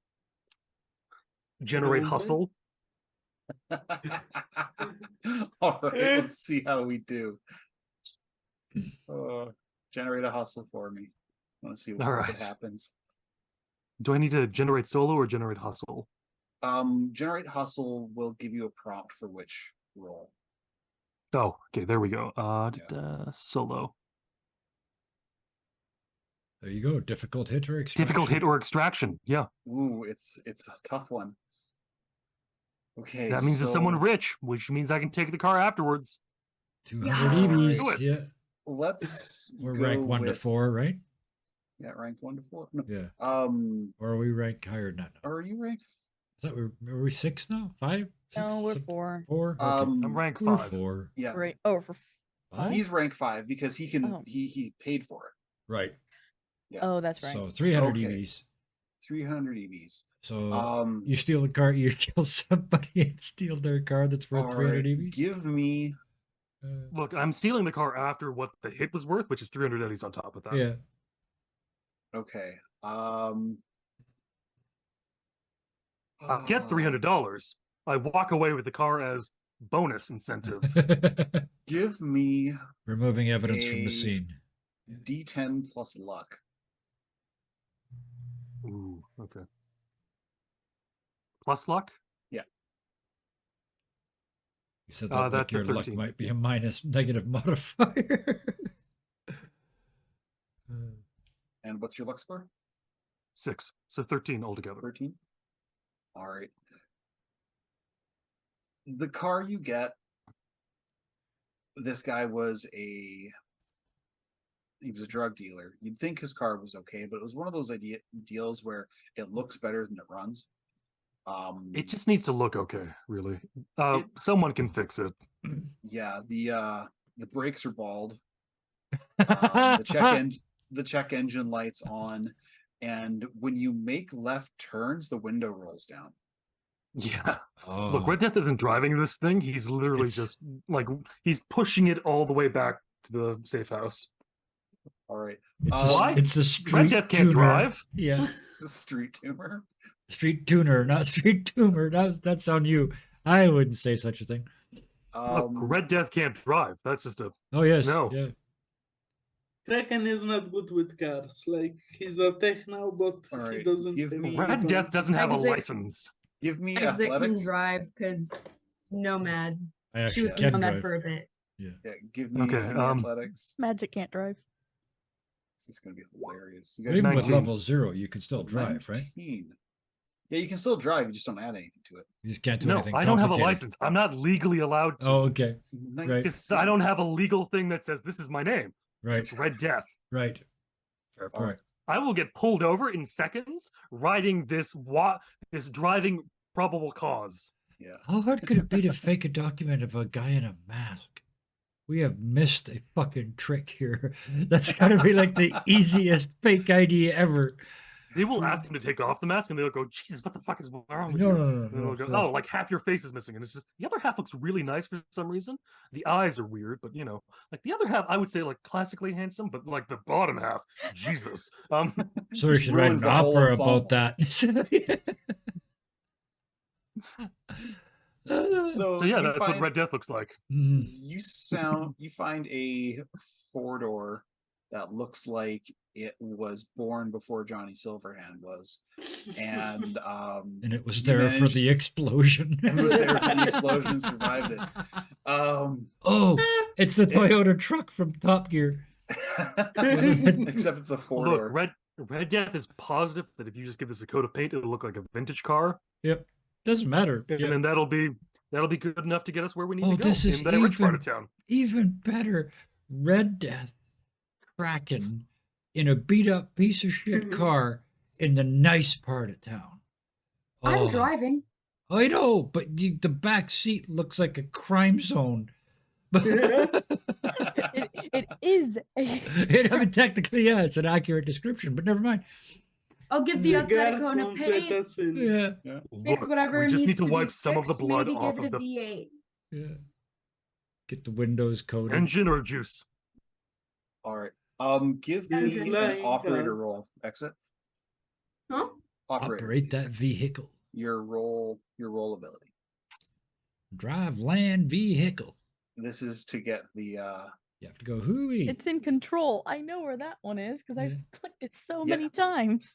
generate Don't hustle. All right, let's see how we do. Generate a hustle for me. I want to see what All if right. it happens. Do I need to generate solo or generate hustle? Generate hustle will give you a prompt for which role. Oh, okay, there we go. Yeah. Solo. There you go. Difficult hit or extraction. Difficult hit or extraction. Yeah. Ooh, it's a tough one. Okay, That means it's someone so rich, which means I can take the car afterwards. 200 Yeah. EVs. Do it. Yeah. let's We're go rank 1 to with- 4, right? Yeah, rank 1 to 4. No. Yeah. Or Or are we rank higher than that? are you rank? Is that are we 6 now? 5? No, we're 4. 4? Okay. I'm rank We're 5. 4. Yeah, Right. Oh, for Five? he's rank 5 because he can. Oh. He paid for it. Right. Yeah. oh, that's right. So 300 Okay. EVs. 300 EVs. So you steal the car, you kill somebody and steal their car that's worth all 300 right, EVs? give me. Look, I'm stealing the car after what the hit was worth, which is 300 eddies on top of that. Yeah. Okay. I'll get $300. I walk away with the car as bonus incentive. Give me Removing evidence from A- the scene. D10 plus luck. Ooh, okay. Plus luck? You said that like that's a your luck 13. might be a minus negative modifier. And what's your luck score? 6. So 13 altogether. 13. All right. The car you get, this guy was he was a drug dealer. You'd think his car was okay, but it was one of those deals where it looks better than it runs. It just needs to look okay, really. It- Someone can fix it. Yeah, the brakes are bald. The check engine light's on, and when you make left turns, the window rolls down. Yeah. Oh. Look, Red Death isn't driving this thing. He's literally It's- just like he's pushing it all the way back to the safe house. All right, It's Why? it's a street Red Death can't tuner. drive. Yeah. it's a street tumor. Street tuner, not street tumor. That's on you. I wouldn't say such a thing. Look, Red Death can't drive. That's just a Oh yes. No. Yeah. Kraken is not good with cars. Like he's a tech now, but he Alright, doesn't. give have me- Red people Death to- doesn't have a Exit. license. Give me Exit can athletics. drive because Nomad. I She actually was can Nomad drive. for a bit. Yeah, give me, Okay, give me athletics. Magic can't drive. This is gonna be hilarious. You But guys even with 19. level 0, you can still drive, right? 19. Yeah, you can still drive. You just don't add anything to it. You just can't do No, anything. I don't have a complicated. license. I'm not legally allowed to. Oh, okay. It's Right. I don't have a legal thing that says this is my name. Right. It's Red Death. Right. Fair All point. right. I will get pulled over in seconds riding this driving probable cause. Yeah. How hard could it be to fake a document of a guy in a mask? We have missed a fucking trick here. That's gotta be like the easiest fake ID ever. They will ask him to take off the mask, and they'll go, "Jesus, what the fuck is wrong with No, you?" no, no, And then no, they'll go, no. "Oh, like half your face is missing," and it's just the other half looks really nice for some reason. The eyes are weird, but like the other half, I would say like classically handsome, but like the bottom half, Jesus. So we Just should write ruins an the whole opera ensemble. about that. So, yeah, you that's what find, Red Death looks like. Mhm. you find a 4-door that looks like it was born before Johnny Silverhand was, and And it was you there for managed- the explosion. It was there for the explosion and survived it. Oh, it's the Toyota truck from Top Gear. Except it's a 4-door. Look, Red Death is positive that if you just give this a coat of paint, it'll look like a vintage car, Yep. Doesn't matter. and Yep. then that'll be good enough to get us where we need Oh, to go this is in that rich part of even- town. Even better, Red Death Kraken in a beat up piece of shit car in the nice part of town. I'm Oh, driving. I know, but the back seat looks like a crime zone. It is a I mean, technically, yeah, it's an accurate description, but never mind. I'll give the The outside a guards coat of won't let paint. us in. Yeah. Fix Look, whatever we just need needs to be wipe some of the fixed, blood maybe off give of it a the V8. Yeah. Get the windows coated. engine or juice. All right. Give The me an flying operator car. roll. Exit. Huh? Operator. Operate please. that vehicle. Your roll ability. Drive land vehicle. This is to get the You have to go hooey. It's in control. I know where that one is because Yeah. I've clicked it so Yeah. many times.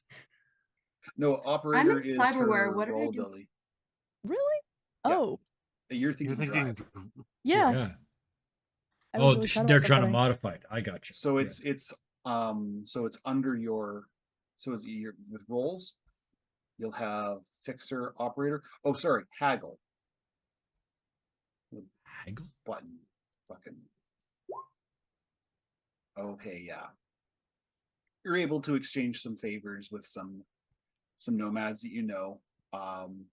no operator is cyberware, her what did I roll do? ability. Really? Yeah. Oh, You're thinking, You're thinking drive. yeah. I was Oh, really proud of they're myself trying to that I- modify it. I got you. So Yeah. it's under your it's your with rolls, you'll have fixer, operator. Oh, sorry, haggle. Haggle? Button. Fucking. Okay, yeah. You're able to exchange some favors with some nomads that you know.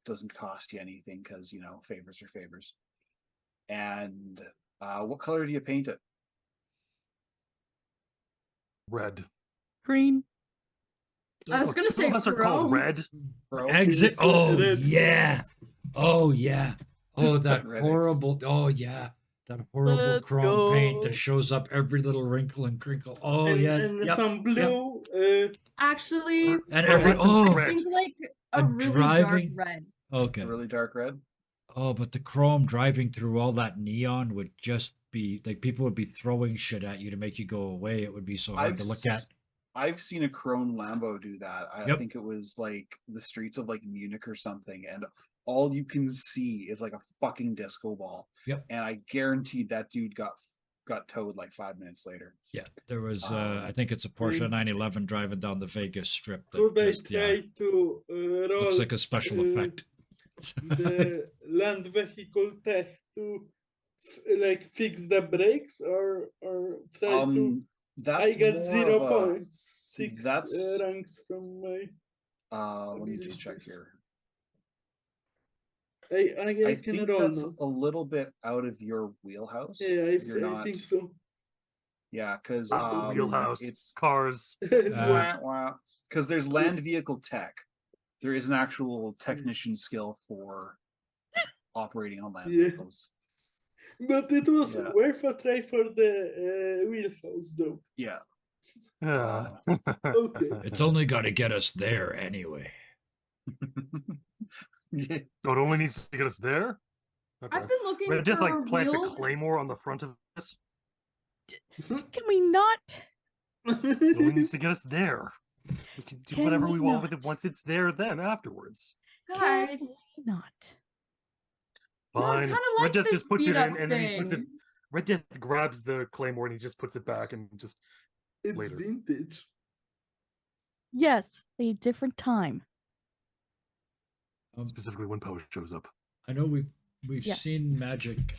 Doesn't cost you anything because favors are favors. And what color do you paint it? Red. Green. I was Oh, gonna two say of us are called chrome. red. Bro? Exit. Yes, Oh red yeah. flags. Oh yeah. Oh, that Red horrible. Oh yeah. That horrible Let's chrome paint that go. shows up every little wrinkle and crinkle. Oh and, yes. and Yep. some Yep. blue. Actually, And for every- this, oh. I think like a A really dark driving- red. Okay. Really dark red. Oh, but the chrome driving through all that neon would just be like people would be throwing shit at you to make you go away. It would be so hard to look at. I've seen a chrome Lambo do that. I Yep. think it was like the streets of like Munich or something, and all you can see is like a fucking disco ball. Yep. And I guaranteed that dude got towed like 5 minutes later. Yeah, there was. Um, I think it's a Porsche and- 911 driving down the Vegas Strip. That Could I just, try to roll looks like a special effect. the land vehicle tech to like fix the brakes or try to? That's I got more 0 of a- points, 6 that's- ranks from my. let me just check abilities. here. I I can think roll that's now. a little bit out of your wheelhouse. Yeah, You're I not. think so. Yeah, because Wheelhouse. it's Cars. because there's land vehicle tech. There is an actual technician skill for operating on land Yeah. vehicles. But it was Yeah. worth a try for the wheelhouse, though. Yeah. Yeah. Okay. It's only got to get us there anyway. Yeah. Oh, it only needs to get us there? Okay. I've been looking Red Death for like plants wheels. a claymore on the front of this. Can we not? It only needs to get us there. We can do Can whatever we we want with it not? once it's there, then afterwards. Can Guys, we not? no, I Fine. kind of Red like Death this just puts it beat up in and then he puts it. thing. Red Death grabs the claymore and he just puts it back and just It's Later. vintage. Yes, a different time. specifically when Poe shows up. I know we've Yes. seen magic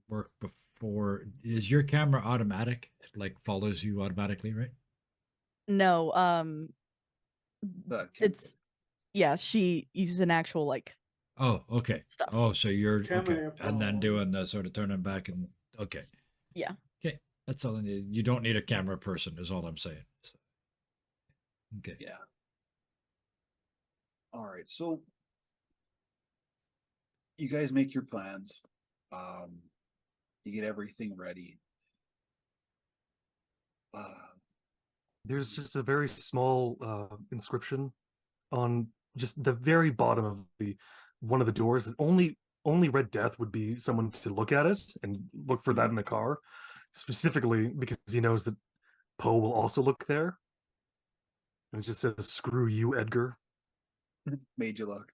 work before. Is your camera automatic? It like follows you automatically, right? No, But yeah, she uses an actual like Oh, okay. stuff. Oh, so you're okay, Camera and then phone. doing the sort of turning back and okay. Yeah. Okay, that's all I need. You don't need a camera person, is all I'm saying. So, okay. yeah. All right, so you guys make your plans. You get everything ready. There's just a very small inscription on just the very bottom of the one of the doors. That only Red Death would be someone to look at it and look for that in the car, specifically because he knows that Poe will also look there. And it just says, "Screw you, Edgar." Made you look.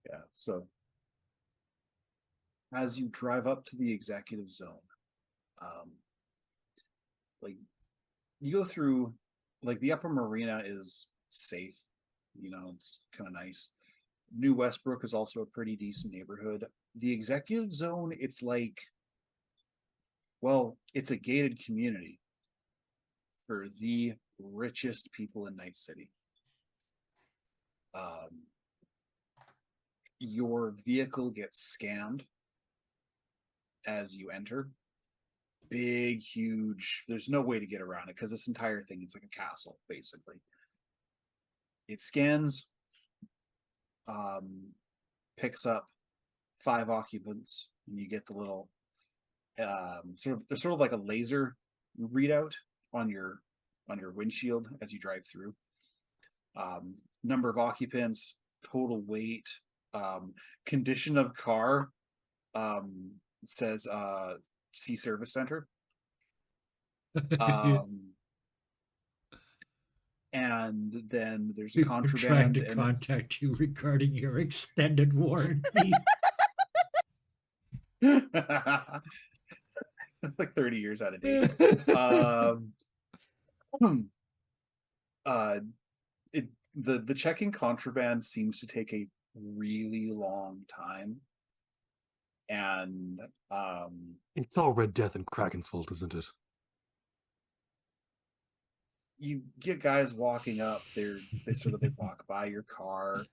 Yeah, so as you drive up to the executive zone, like you go through, like the upper marina is safe, it's kind of nice. New Westbrook is also a pretty decent neighborhood. The executive zone, it's like, well, it's a gated community for the richest people in Night City. Your vehicle gets scanned as you enter. big, huge. There's no way to get around it because this entire thing is like a castle, basically. It scans, picks up 5 occupants, and you get the little there's sort of like a laser readout on your windshield as you drive through. Number of occupants, total weight, condition of car, it says C service center. And then there's We were trying contraband to and contact you regarding your extended warranty. like 30 years out of date. The checking contraband seems to take a really long time, and It's all Red Death and Kraken's fault, isn't it? you get guys walking up. They walk by your car,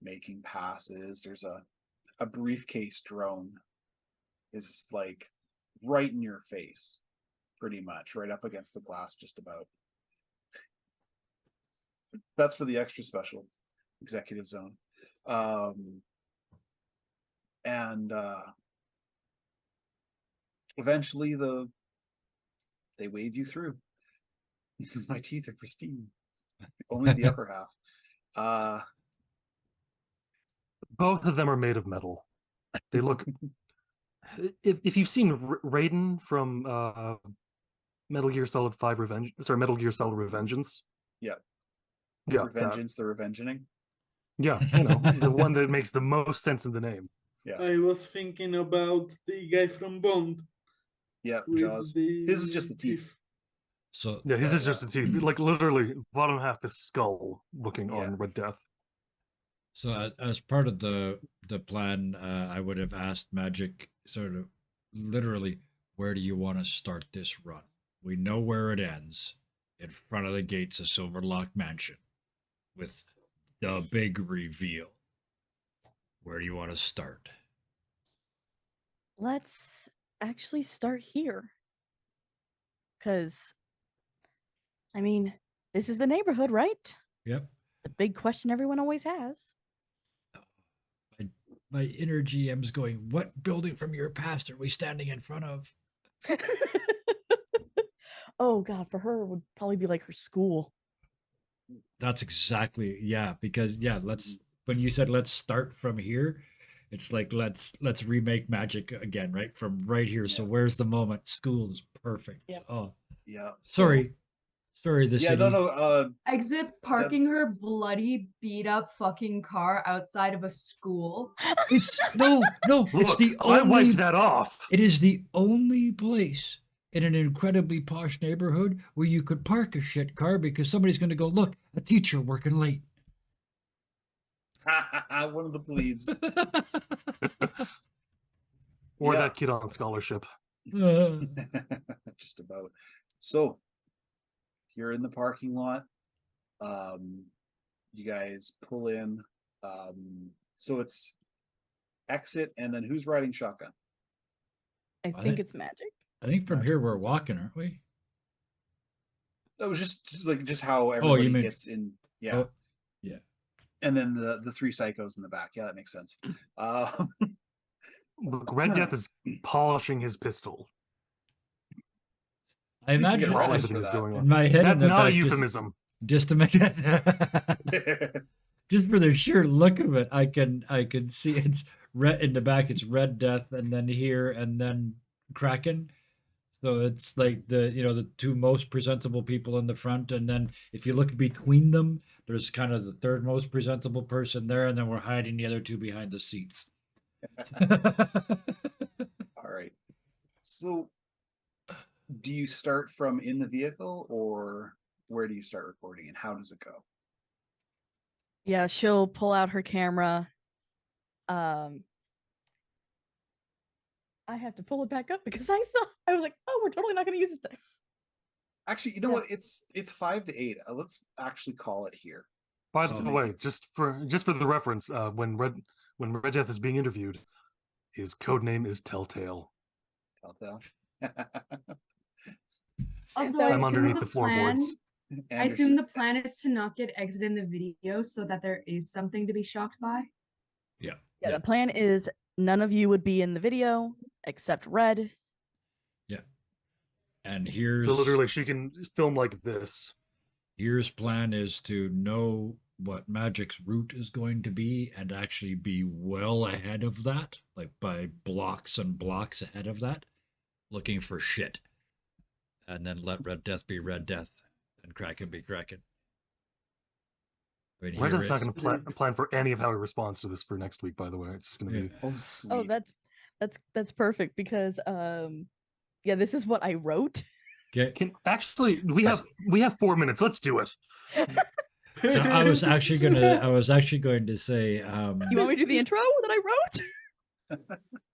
making passes. There's a briefcase drone is like right in your face, pretty much right up against the glass, just about. That's for the extra special executive zone. And eventually they wave you through. My teeth are pristine. Only the upper half. Both of them are made of metal. They look. If you've seen Raiden from Metal Gear Solid 5 Revenge, sorry, Metal Gear Solid Revengeance. Yeah. Yeah. Revengeance, the Revengeing. Yeah, the one that makes the most sense in the name. Yeah. I was thinking about the guy from Bond. Yeah, with Jaws. His is just the teeth. So Yeah, his is just the teeth. Like literally, bottom half is skull looking on Red Death. So as part of the plan, I would have asked Magic sort of literally, where do you want to start this run? We know where it ends, in front of the gates of Silverlock Mansion, with the big reveal. Where do you want to start? Let's actually start here. Because, I mean, this is the neighborhood, right? Yep. The big question everyone always has. My inner GM's going, what building from your past are we standing in front of? Oh, God, for her, it would probably be like her school. That's exactly, because when you said let's start from here, it's like let's remake Magic again, right? From right here. So where's the moment? School is perfect. Yep. Oh, yeah. Sorry, the city. No. Exit parking her bloody, beat up fucking car outside of a school. It's no. It's the I only. wiped that off. It is the only place in an incredibly posh neighborhood where you could park a shit car because somebody's going to go, look, a teacher working late. One of the plebes. Or that kid on scholarship. Just about. So you're in the parking lot. You guys pull in. So it's exit, and then who's riding shotgun? I think it's Magic. I think from here we're walking, aren't we? That was just how everybody gets in. Yeah. Oh, yeah. And then the 3 psychos in the back. Yeah, that makes sense. Look, Red Death is polishing his pistol. I imagine arrested Everything for is that. going on. in my head. That's in the not a back, euphemism. Just to make that. Just for the sheer look of it, I can see it's red in the back. It's Red Death, and then here, and then Kraken. So it's like the 2 most presentable people in the front, and then if you look between them, there's kind of the 3rd most presentable person there, and then we're hiding the other 2 behind the seats. All right. So, do you start from in the vehicle, or where do you start recording, and how does it go? Yeah, she'll pull out her camera. I have to pull it back up because I was like, oh, we're totally not going to use it today. Actually, you know what? It's 5 to 8. Let's actually call it here. By the way, just for the reference, when Red Death is being interviewed, his code name is Telltale. Telltale. Also, I'm I I'm assume underneath the the plan. floorboards. I assume the plan is to not get exit in the video so that there is something to be shocked by. Yeah. Yeah, the plan is none of you would be in the video except Red. Yeah. And here's So literally, she can film like this. Here's plan is to know what Magic's route is going to be and actually be well ahead of that, like by blocks and blocks ahead of that, looking for shit. And then let Red Death be Red Death and Kraken be Kraken. I mean, Red here Death's not is- going to plan for any of how he responds to this for next week. By the way, it's just going to Yeah. be. Oh, sweet. Oh, that's perfect because yeah, this is what I wrote. Okay. Can actually we have 4 minutes. Let's do it. So I was actually going to say You want me to do the intro that I wrote?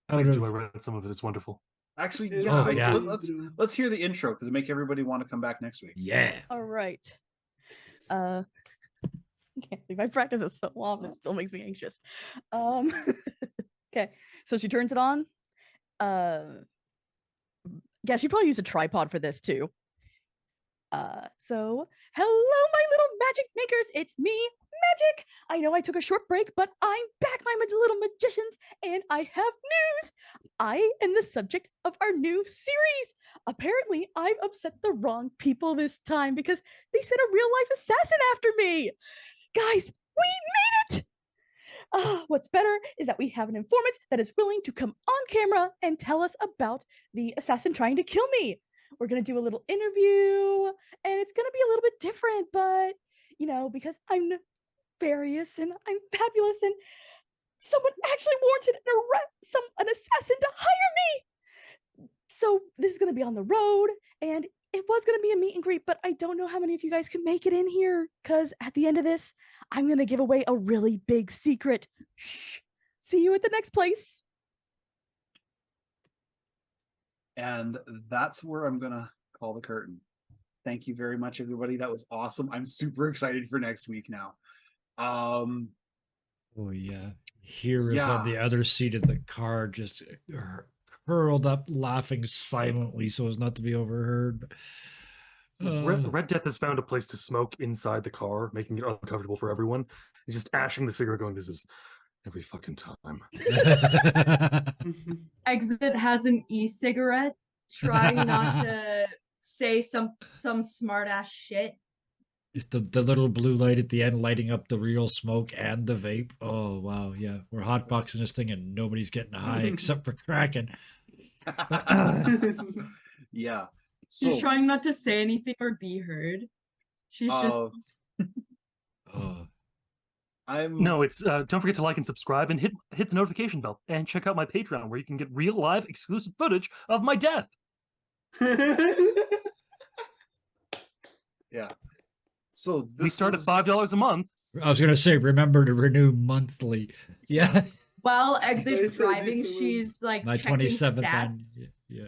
Please do. I read some of it. It's wonderful. Actually, It's yeah, Oh, yeah. let's hear the intro because it make everybody want to come back next week. Yeah. All right. I can't believe I practice it so long, it still makes me anxious. Okay, so she turns it on. Yeah, she probably used a tripod for this too. So hello, my little magic makers. It's me, Magic. I know I took a short break, but I'm back, my little magicians, and I have news. I am the subject of our new series. Apparently, I've upset the wrong people this time because they sent a real life assassin after me. Guys, we made it! What's better is that we have an informant that is willing to come on camera and tell us about the assassin trying to kill me. We're going to do a little interview, and it's going to be a little bit different, but, you know, because I'm nefarious and I'm fabulous, and someone actually warranted an assassin to hire me. So this is going to be on the road, and it was going to be a meet and greet, but I don't know how many of you guys can make it in here, because at the end of this, I'm going to give away a really big secret. Shh. See you at the next place. And that's where I'm gonna call the curtain. Thank you very much, everybody. That was awesome. I'm super excited for next week now. Oh yeah. Here is on the other seat of the car, just curled up, laughing silently so as not to be overheard. Red Death has found a place to smoke inside the car, making it uncomfortable for everyone. He's just ashing the cigarette, going, "This is every fucking time." Exit has an e-cigarette, trying not to say some smart ass shit. It's the little blue light at the end lighting up the real smoke and the vape. Oh wow, yeah. We're hotboxing this thing and nobody's getting high except for Kraken. Yeah. She's So, trying not to say anything or be heard. She's just Oh. I'm No, it's don't forget to like and subscribe and hit the notification bell and check out my Patreon where you can get real live exclusive footage of my death. yeah. So We start at $5 a month. I was gonna say remember to renew monthly. Yeah. while Wait Exit's for driving, this one. she's like My checking 27th stats. yeah.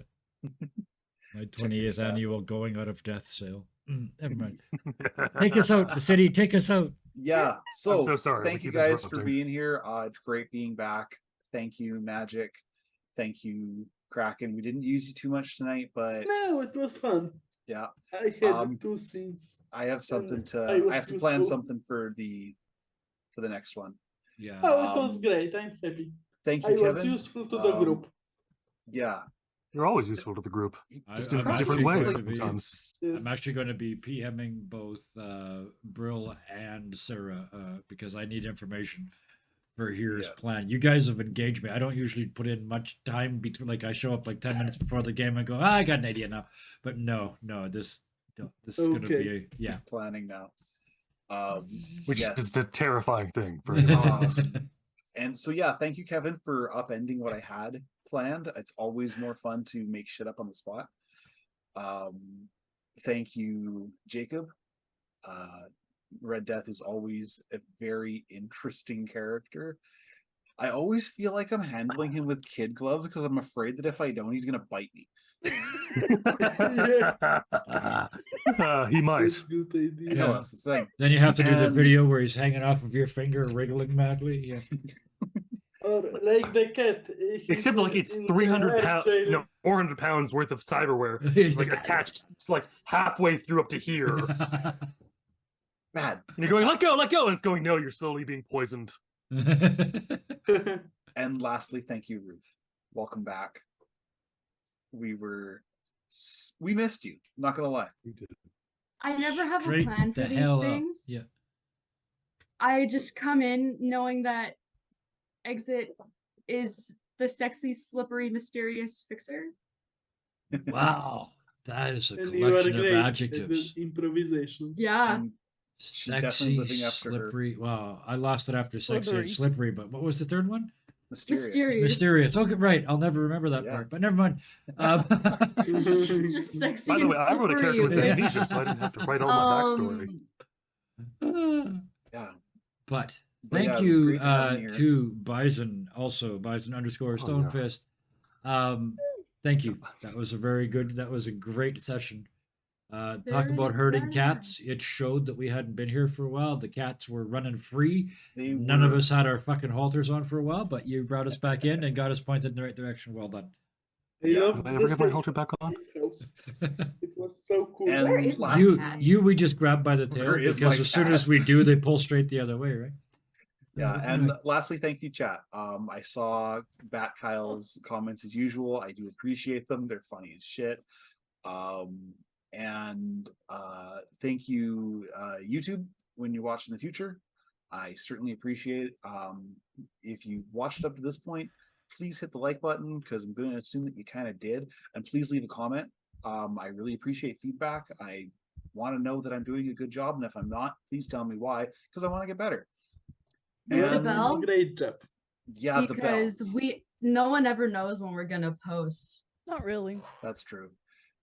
My Check your 20th stats. annual going out of death sale. Never mind. Take us out, the city. Take us out. Yeah. So, so sorry, we thank you keep guys for interrupting. being here. It's great being back. Thank you, Magic. Thank you, Kraken. We didn't use you too much tonight, but No, it was fun. yeah, I had Um, 2 scenes. I have something to. I was I have to plan useful. something for the next one. Yeah. Oh, it was Um, great. I'm happy. Thank I you, was Kevin. useful to the group. Yeah. You're always useful to the group. Just in I'm different actually ways going to be- sometimes. Yes. I'm actually going to be PMing both Brill and Sarah because I need information for here's Yeah. plan. You guys have engaged me. I don't usually put in much time between. Like I show up like 10 minutes before the game and go, I got an idea now. But no, this is going to be yeah. He's planning now. Which yes. is a terrifying thing for Awesome. And so yeah, thank you, Kevin, for upending what I had planned. It's always more fun to make shit up on the spot. Thank you, Jacob. Red Death is always a very interesting character. I always feel like I'm handling him with kid gloves because I'm afraid that if I don't, he's gonna bite me. He might. That's a good I idea. know Yeah. that's the thing. Then you have to do the And- video where he's hanging off of your finger, wriggling madly. Yeah. Or like the cat. Except like it's 300 pounds, no, 400 pounds worth of cyberware. It's like attached, it's like halfway through up to here. And Bad. you're going, let go, and it's going, no, you're slowly being poisoned. And lastly, thank you, Ruth. Welcome back. We missed you. Not gonna lie. I never have a Straight plan for the these hell up. things. Yeah. I just come in knowing that Exit is the sexy, slippery, mysterious fixer. Wow. That is a And you are collection of great at adjectives. the improvisation. Yeah. And she's Sexy, definitely living up to her slippery. Wow. I lost it after sexy Slippery. and slippery, but what was the third one? Mysterious. Mysterious. Okay, right. I'll never remember that Yeah. part, but never mind. Just sexy By the and way, I wrote a character with slippery, amnesia, which, so I didn't have to write all my backstory. Yeah. But But yeah, thank it was you great to have him here. to Bison, also Bison _ Stonefist. Thank you. That was a great session. Talk Very, about herding very cats. It showed that we hadn't been here for a while. The cats were running free. None of us had our fucking halters on for a while, but you brought us back in and got us pointed in the right direction. Well done. I Yeah. love Did I ever get my safe halter back on? house. It was so cool. And Where is my lastly- cat? We just grab by the tail Where is because my as soon as cat? we do, they pull straight the other way, right? Yeah, that's and right. lastly, thank you, chat. I saw Bat Kyle's comments as usual. I do appreciate them. They're funny as shit. And thank you, YouTube, when you watch in the future. I certainly appreciate it. If you watched up to this point, please hit the like button because I'm going to assume that you kind of did. And please leave a comment. I really appreciate feedback. I want to know that I'm doing a good job. And if I'm not, please tell me why, because I want to get better. You are And- doing a great job. Yeah, because the bell. no one ever knows when we're gonna post. Not really. That's true.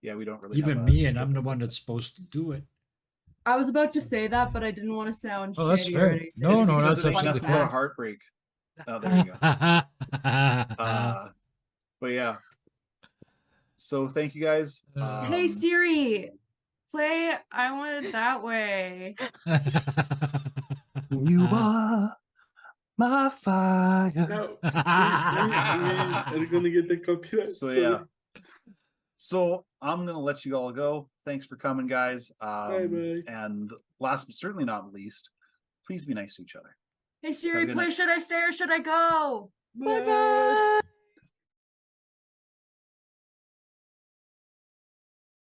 Yeah, we don't really Even have a me, and I'm the script. one that's supposed to do it. I was about to say that, but I didn't want to sound Oh, that's shitty fair. or anything. No, It's no, because that's it ain't absolutely nothing but a fair. heartbreak. Oh, there you go. But yeah. So thank you guys. Hey Siri, play I Want It That Way. You are my fire. Now, we are gonna get the copyright. So sorry. yeah. So I'm gonna let you all go. Thanks for coming, guys. Bye-bye. And last but certainly not least, please be nice to each other. Hey Siri, good play night. Should I Stay or Should I Go? Bye.